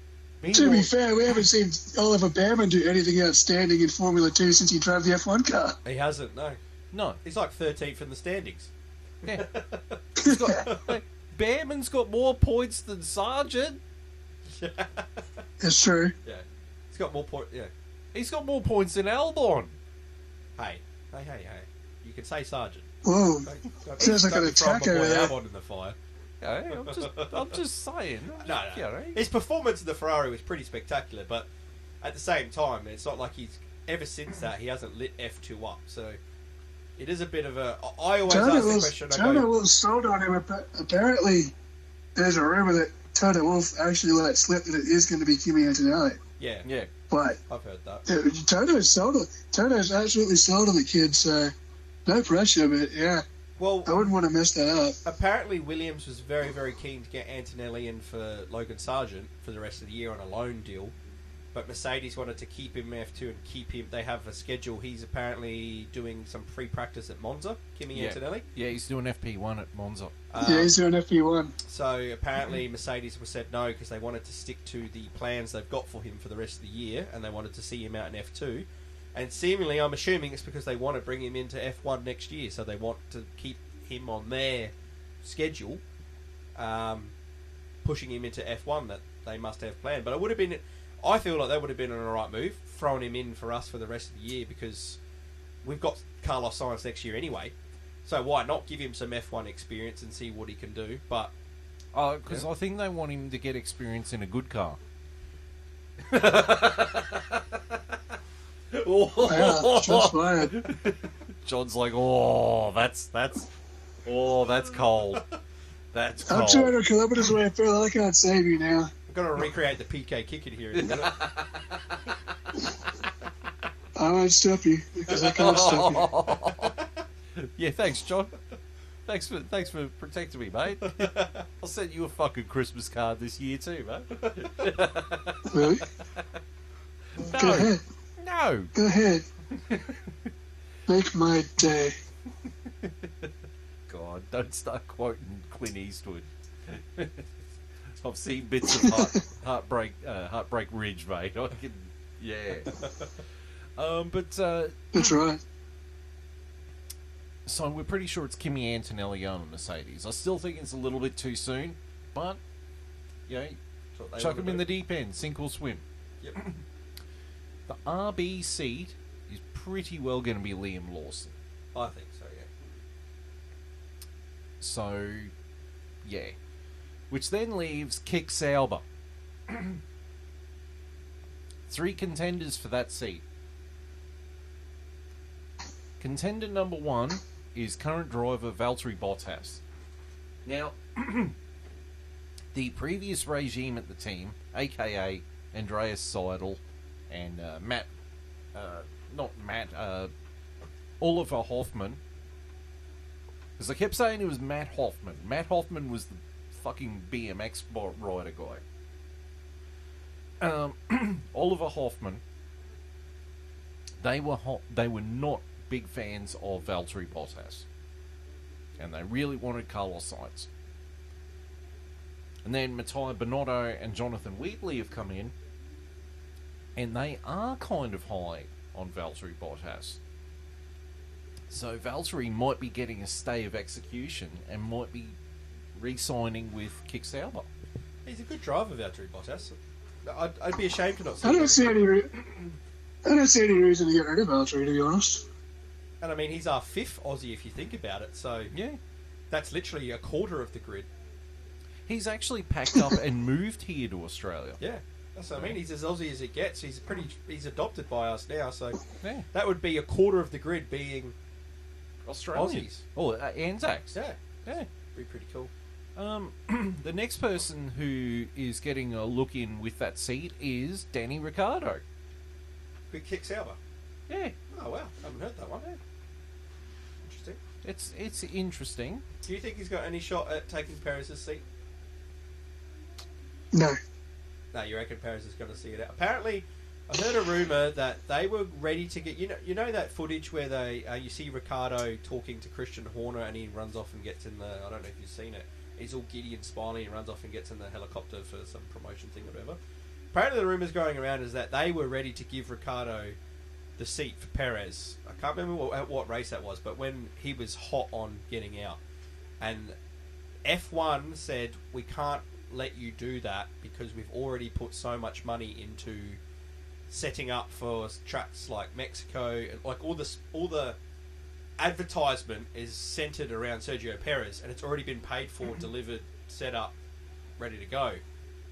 To be fair, we haven't seen Oliver Behrman do anything outstanding in Formula 2 since he drove the F1 car. He hasn't, no. No. He's like 13th in the standings. Yeah. Behrman's got more points than Sargeant. That's true. Yeah. He's got more points, yeah. He's got more points than Albon. Hey. You can say Sargeant. Whoa. Sounds like an attack over there. Albon in the fire. Yeah, I'm just saying. No. You know. His performance in the Ferrari was pretty spectacular, but at the same time, it's not like he's ever since that he hasn't lit F2 up. So it is a bit of a. I always ask the question. Toto Wolff sold on him. Apparently, there's a rumor that Toto Wolff actually let slip that it is going to be Kimi Antonelli. Yeah. But I've heard that. Toto's absolutely sold on the kid. So no pressure, but yeah. Well, I wouldn't want to mess that up. apparently Williams was very, very keen to get Antonelli in for Logan Sargeant for the rest of the year on a loan deal. But Mercedes wanted to keep him F2 and keep him. They have a schedule. He's apparently doing some free practice at Monza, Kimi Antonelli. Yeah, he's doing FP1 at Monza. Yeah, he's doing FP1. So apparently Mercedes said no because they wanted to stick to the plans they've got for him for the rest of the year, and they wanted to see him out in F2. And seemingly, I'm assuming it's because they want to bring him into F1 next year, so they want to keep him on their schedule, pushing him into F1 that they must have planned. But it would have been, I feel like that would have been an alright move, throwing him in for us for the rest of the year, because we've got Carlos Sainz next year anyway. So why not give him some F1 experience and see what he can do? But because I think they want him to get experience in a good car. Yeah, shots fired. John's like, that's cold. That's I'm cold. 200 kilometers away, Phil. I can't save you now. I'm going to recreate the PK kick in here in a minute. I won't stop you because I can't stop you. Yeah, thanks, John. Thanks for protecting me, mate. I'll send you a fucking Christmas card this year too, mate. Really? Go ahead. No. Go ahead. Make my day. God, don't start quoting Clint Eastwood. I've seen bits of Heartbreak Ridge, mate. I can, yeah. That's right. So we're pretty sure it's Kimi Antonelli on Mercedes. I still think it's a little bit too soon, but chuck him in the deep end, sink or swim. Yep. The RB seat is pretty well going to be Liam Lawson. I think so, yeah. So, yeah. Which then leaves Kick Sauber. 3 contenders for that seat. Contender number 1 is current driver Valtteri Bottas. Now, the previous regime at the team, aka Andreas Seidel and Oliver Hoffman, because I kept saying it was Matt Hoffman. Matt Hoffman was the fucking BMX rider guy. Oliver Hoffman, they were not big fans of Valtteri Bottas, and they really wanted Carlos Sainz. And then Matteo Binotto and Jonathan Wheatley have come in, and they are kind of high on Valtteri Bottas. So Valtteri might be getting a stay of execution and might be re-signing with Kick Sauber. He's a good driver, Valtteri Bottas. I'd be ashamed to not see I don't him. see any reason to get rid of Valtteri, to be honest. And I mean, he's our 5th Aussie if you think about it, so Yeah. that's literally a quarter of the grid. He's actually packed up and moved here to Australia. Yeah, that's what I mean. He's as Aussie as it gets. He's adopted by us now, so Yeah. that would be a quarter of the grid being Australians. Aussies. Oh, Anzacs. Yeah, Yeah. be pretty cool. The next person who is getting a look in with that seat is Danny Ricciardo. Quick kick Sauber. Yeah. Oh wow, I haven't heard that one. Interesting. It's interesting. Do you think he's got any shot at taking Perez's seat? No. No, you reckon Perez is going to see it out? Apparently, I heard a rumor that they were ready to get. You know that footage where they you see Ricciardo talking to Christian Horner and he runs off and gets in the. I don't know if you've seen it. He's all giddy and smiling and runs off and gets in the helicopter for some promotion thing or whatever. Apparently, the rumors going around is that they were ready to give Ricciardo the seat for Perez. I can't remember at what race that was, but when he was hot on getting out, and F1 said we can't let you do that because we've already put so much money into setting up for tracks like Mexico, and like all the advertisement is centered around Sergio Perez, and it's already been paid for, delivered, set up, ready to go.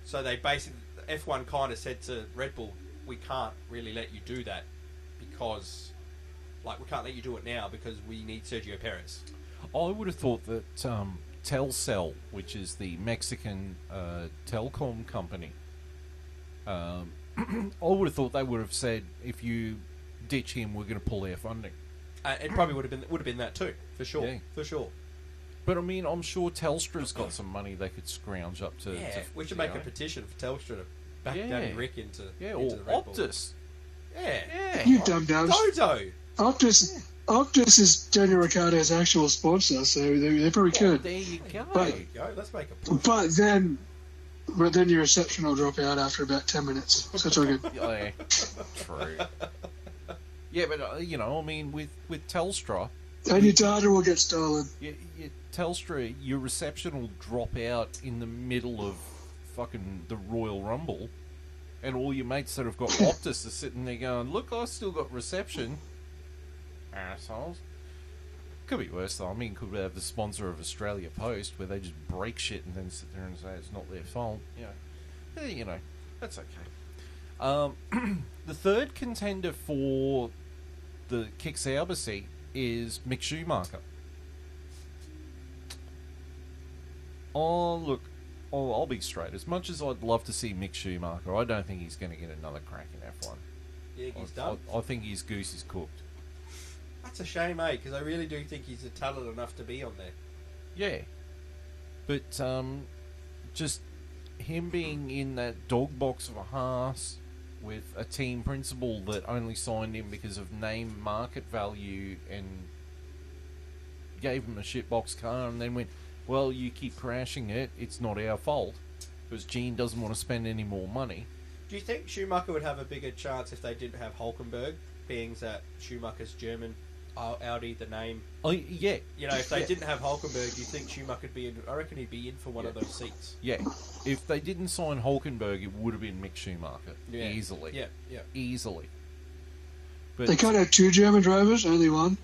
So they basically, F1 kind of said to Red Bull, we can't really let you do that because, like, we can't let you do it now because we need Sergio Perez. I would have thought that Telcel, which is the Mexican telecom company, I would have thought they would have said, if you ditch him, we're going to pull our funding. It probably would have been that too. For sure. Yeah. For sure. But I mean, I'm sure Telstra's got some money they could scrounge up to. Yeah, to, we should you make know. a petition for Telstra to back Yeah. Danny Rick into Yeah, into or the Red Bull. Optus. Yeah. Yeah. You dum-dums. Dodo. Optus is Daniel Ricciardo's actual sponsor, so they probably could. There you go. There you go. Let's make a push. But then your reception will drop out after about 10 minutes. So it's all good. Yeah, true. Yeah, but you know, I mean, with Telstra, And your data will get stolen. Telstra, your reception will drop out in the middle of fucking the Royal Rumble, and all your mates that have got Optus are sitting there going, "Look, I still got reception." Assholes. Could be worse though. I mean, could we have the sponsor of Australia Post where they just break shit and then sit there and say it's not their fault? You know, that's okay. The third contender for the Kick Sauber seat is Mick Schumacher. Oh, look, I'll be straight. As much as I'd love to see Mick Schumacher, I don't think he's going to get another crack in F1. Yeah, he's done. I think his goose is cooked. That's a shame, eh? Because I really do think he's a talent enough to be on there. Yeah. But, just him being in that dog box of a Haas with a team principal that only signed him because of name market value and gave him a shitbox car and then went, well, you keep crashing it, it's not our fault, because Gene doesn't want to spend any more money. Do you think Schumacher would have a bigger chance if they didn't have Hulkenberg, being that Schumacher's German, Audi, the name? Oh, yeah. You know, if they didn't have Hulkenberg, do you think Schumacher would be in? I reckon he'd be in for one of those seats. Yeah. If they didn't sign Hulkenberg, it would have been Mick Schumacher. Yeah. Easily. Yeah. Easily. But They can't have two German drivers, only one.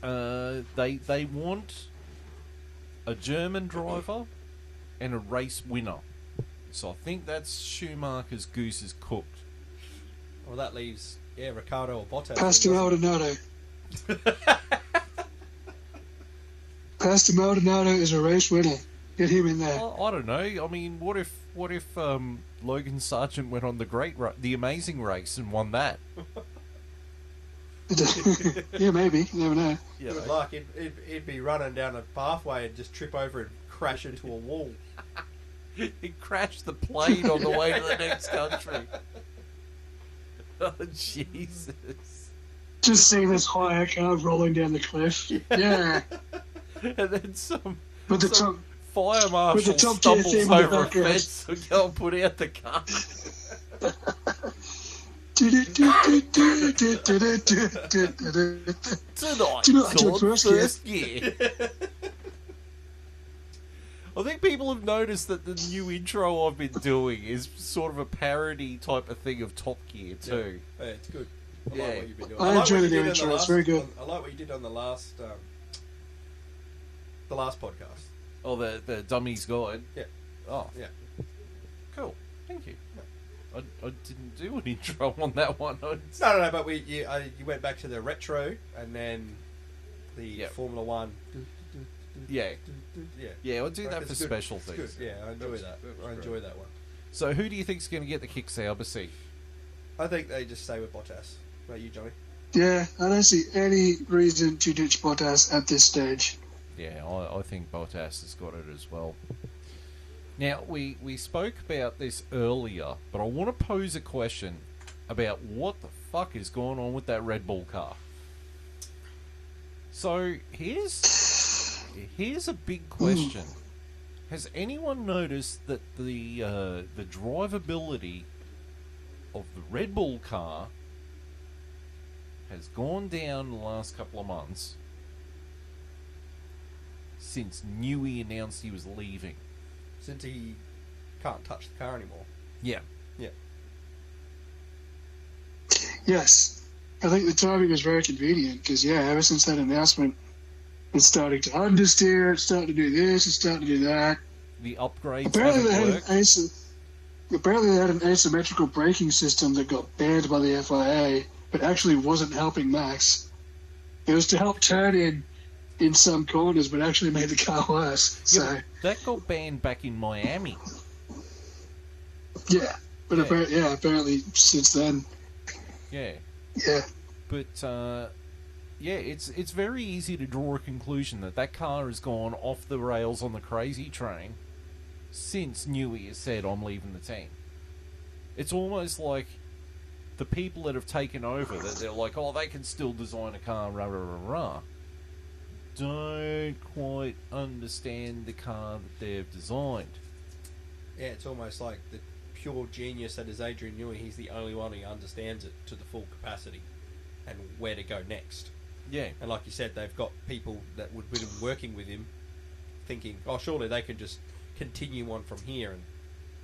they want a German driver and a race winner. So I think that's Schumacher's goose is cooked. Well, that leaves, Ricciardo or Bottas. Pastor Maldonado. Pastor Maldonado is a race winner. Get him in there. I don't know. I mean, what if Logan Sargeant went on the Amazing Race and won that? Yeah, maybe. You never know. Yeah, good luck. He'd be running down a pathway and just trip over and crash into a wall. He crashed the plane on the way to the next country. Oh, Jesus. Just see this hire car rolling down the cliff. Yeah. And then some With the top, fire marshal with the top tier stumbles theme in the over a background. fence so go and put out the car. Tonight, Do you know what I did on first first gear. I think people have noticed that the new intro I've been doing is sort of a parody type of thing of Top Gear too. Yeah, it's good. I Yeah. like what you've been doing. I like enjoy what the you did new on intro, it's last- very good. I like what you did on the last podcast. Oh, the Dummy's Guide. Yeah. Oh, Yeah. cool. Thank you. I didn't do an intro on that one. No, but you went back to the retro and then the Formula One. Yeah. Yeah. Yeah, I'll do that It's for good. special It's things. good. Yeah, I enjoy that. I enjoy that one. So who do you think's going to get the Kick Sauber seat? I think they just stay with Bottas. What about you, Johnny? yeah, I don't see any reason to ditch Bottas at this stage. Yeah, I think Bottas has got it as well. Now, we spoke about this earlier, but I want to pose a question about what the fuck is going on with that Red Bull car. So, here's a big question. Has anyone noticed that the drivability of the Red Bull car has gone down the last couple of months since Newey announced he was leaving? Since he can't touch the car anymore. Yeah. Yeah. Yes, I think the timing was very convenient because, ever since that announcement, it's starting to understeer, it's starting to do this, it's starting to do that. The upgrades Apparently they, haven't had worked. apparently they had an asymmetrical braking system that got banned by the FIA, but actually wasn't helping Max. It was to help turn in some corners, but actually made the car worse. So, Yeah, but that got banned back in Miami. yeah. But Yeah. apparently since then, Yeah. yeah. But, Yeah, it's very easy to draw a conclusion that car has gone off the rails on the crazy train since Newey has said, I'm leaving the team. It's almost like the people that have taken over, that they're like, oh, they can still design a car, rah, rah, rah, rah, don't quite understand the car that they've designed. Yeah, it's almost like the pure genius that is Adrian Newey. He's the only one who understands it to the full capacity and where to go next. Yeah. And like you said, they've got people that would be working with him thinking, oh, surely they can just continue on from here, and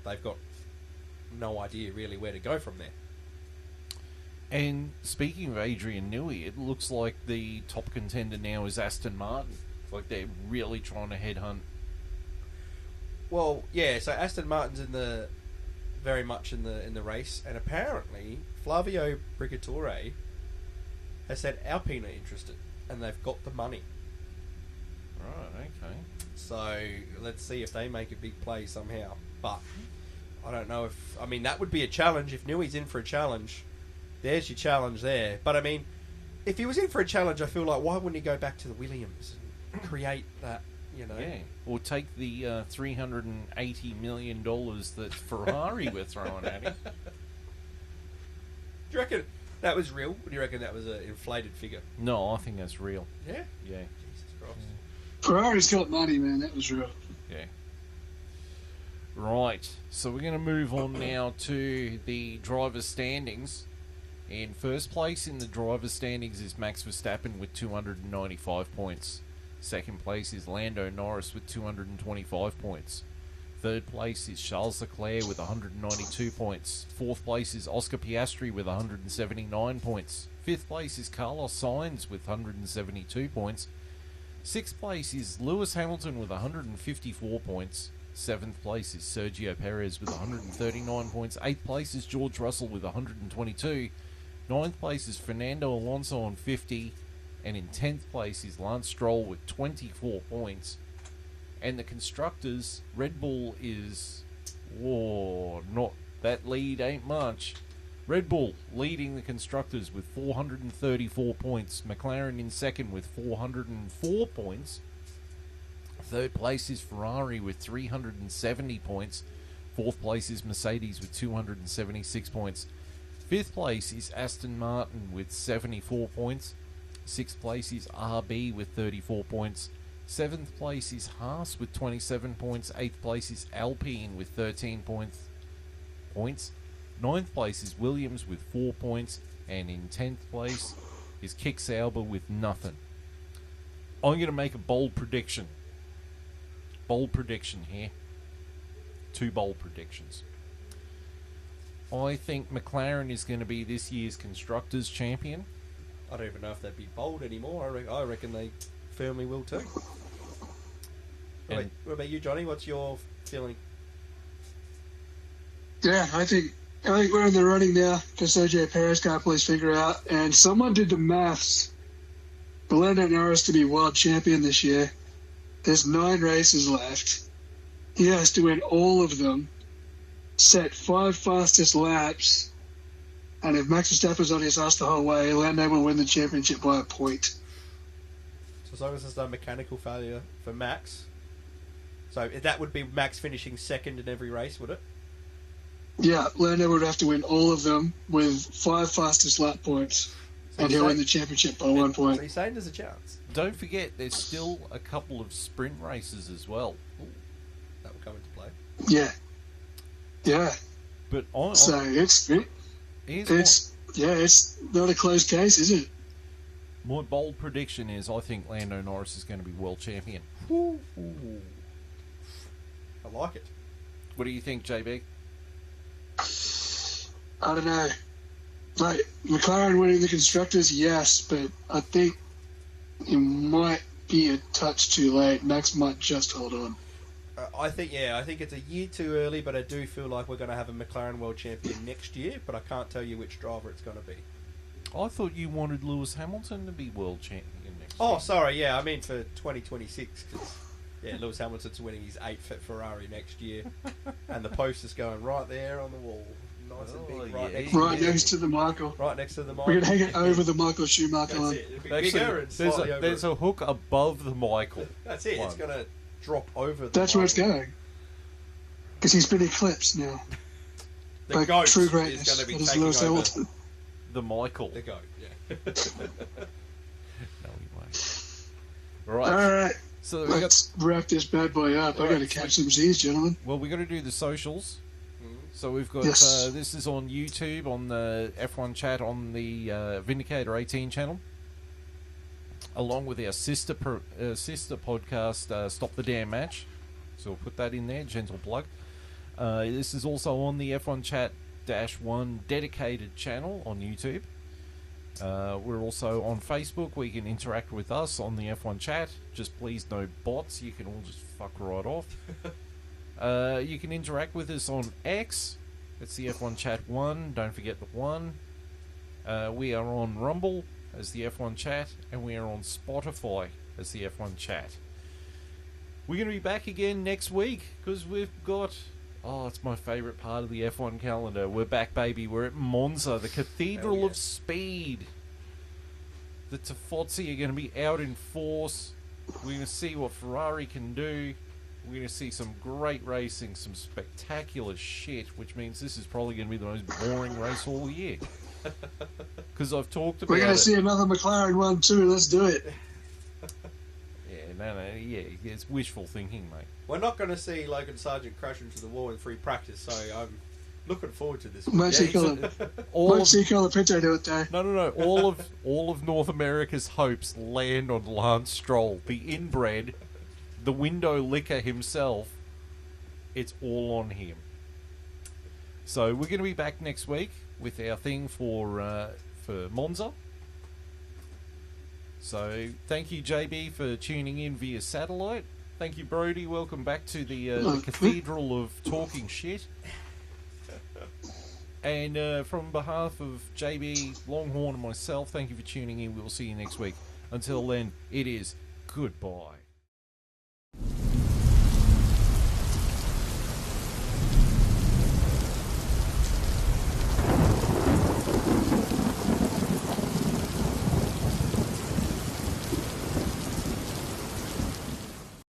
they've got no idea really where to go from there. And speaking of Adrian Newey, it looks like the top contender now is Aston Martin. It's like they're really trying to headhunt. Well, yeah, so Aston Martin's very much in the race, and apparently Flavio Brigatore has said Alpine are interested, and they've got the money. Right, okay. So let's see if they make a big play somehow. But I don't know if... I mean, that would be a challenge. If Newey's in for a challenge, there's your challenge there. But I mean, if he was in for a challenge, I feel like, why wouldn't he go back to the Williams and create that, you know? Yeah, or take the $380 million that Ferrari were throwing at him. Do you reckon that was real? Or do you reckon that was an inflated figure? No, I think that's real. Yeah? Yeah. Jesus Christ. Ferrari's got money, man. That was real. Yeah. Right, so we're going to move on now to the driver's standings. In first place in the driver's standings is Max Verstappen with 295 points. Second place is Lando Norris with 225 points. Third place is Charles Leclerc with 192 points. Fourth place is Oscar Piastri with 179 points. Fifth place is Carlos Sainz with 172 points. Sixth place is Lewis Hamilton with 154 points. Seventh place is Sergio Perez with 139 points. Eighth place is George Russell with 122. Ninth place is Fernando Alonso on 50. And in 10th place is Lance Stroll with 24 points. And the constructors, Red Bull is... Whoa, not that lead ain't much. Red Bull leading the constructors with 434 points. McLaren in second with 404 points. Third place is Ferrari with 370 points. Fourth place is Mercedes with 276 points. Fifth place is Aston Martin with 74 points. Sixth place is RB with 34 points. Seventh place is Haas with 27 points. Eighth place is Alpine with 13 points. Ninth place is Williams with 4 points. And in 10th place is Kick Sauber with nothing. I'm going to make a bold prediction. Bold prediction here. 2 bold predictions. I think McLaren is going to be this year's Constructors' Champion. I don't even know if they'd be bold anymore. I reckon they firmly will too. What about you, Johnny? What's your feeling? Yeah, I think we're in the running now because Sergio Perez can't pull his finger out, and someone did the maths for Lando Norris to be world champion this year. There's 9 races left. He has to win all of them, set 5 fastest laps, and if Max Verstappen's on his ass the whole way, Lando will win the championship by a point. So as long as there's no mechanical failure for Max, so that would be Max finishing second in every race, would it? Yeah, Lando would have to win all of them with 5 fastest lap points, and he'll win the championship by 1 point. So you're saying there's a chance? Don't forget, there's still a couple of sprint races as well. Ooh, that will come into play. Yeah. Yeah. But so it's not a close case, is it? My bold prediction is I think Lando Norris is going to be world champion. Ooh. I like it. What do you think, JB? I don't know. Like, McLaren winning the Constructors, yes, but I think it might be a touch too late. Max might just hold on. I think it's a year too early, but I do feel like we're going to have a McLaren world champion next year, but I can't tell you which driver it's going to be. I thought you wanted Lewis Hamilton to be world champion next year. Oh, sorry, yeah, I mean for 2026, because Lewis Hamilton's winning his 8th at Ferrari next year, and the poster's going right there on the wall. nice and Oh, big, right yeah. next to Right the next to the Michael. Right next to the Michael. We're going to hang it over the Michael Schumacher That's one. it. It'll be Actually, bigger and slightly over. there's a hook above the Michael. That's it. one. It's going to drop over the That's where it's Michael. going. Because he's been eclipsed now. The by goat true is greatness. going to be That is taking Lewis over Hamilton. The Michael. the goat. Yeah. No, he won't. Right. All right. So we got. Let's wrap this bad boy up. I got to catch some Z's, gentlemen. Well, we got to do the socials. So we've got Yes. this is on YouTube on the F1 chat on the Vindicator 18 channel, along with our sister podcast Stop the Damn Match. So we'll put that in there, gentle plug. This is also on the F1 chat -1 dedicated channel on YouTube. We're also on Facebook where you can interact with us on the F1 chat. Just please no bots. You can all just fuck right off. You can interact with us on X. It's the F1 Chat 1. Don't forget the 1. We are on Rumble as the F1 Chat, and we are on Spotify as the F1 Chat. We're going to be back again next week because we've got... Oh, it's my favourite part of the F1 calendar. We're back, baby. We're at Monza, the Cathedral Hell yeah. of Speed. The Tifosi are going to be out in force. We're going to see what Ferrari can do. We're going to see some great racing, some spectacular shit, which means this is probably going to be the most boring race all year. Because I've talked about We're going it. to see another McLaren one, too. Let's do it. Yeah, it's wishful thinking, mate. We're not going to see Logan Sargeant crash into the wall in free practice, so I'm looking forward to this one. Might see he's Colin All of, Pinto do it, though. no. All of North America's hopes land on Lance Stroll, the inbred, the window licker himself. It's all on him. So we're going to be back next week with our thing for Monza. So thank you, JB, for tuning in via satellite. Thank you, Brody. Welcome back to the Cathedral of Talking Shit. And from behalf of JB, Longhorn, and myself, thank you for tuning in. We'll see you next week. Until then, it is goodbye.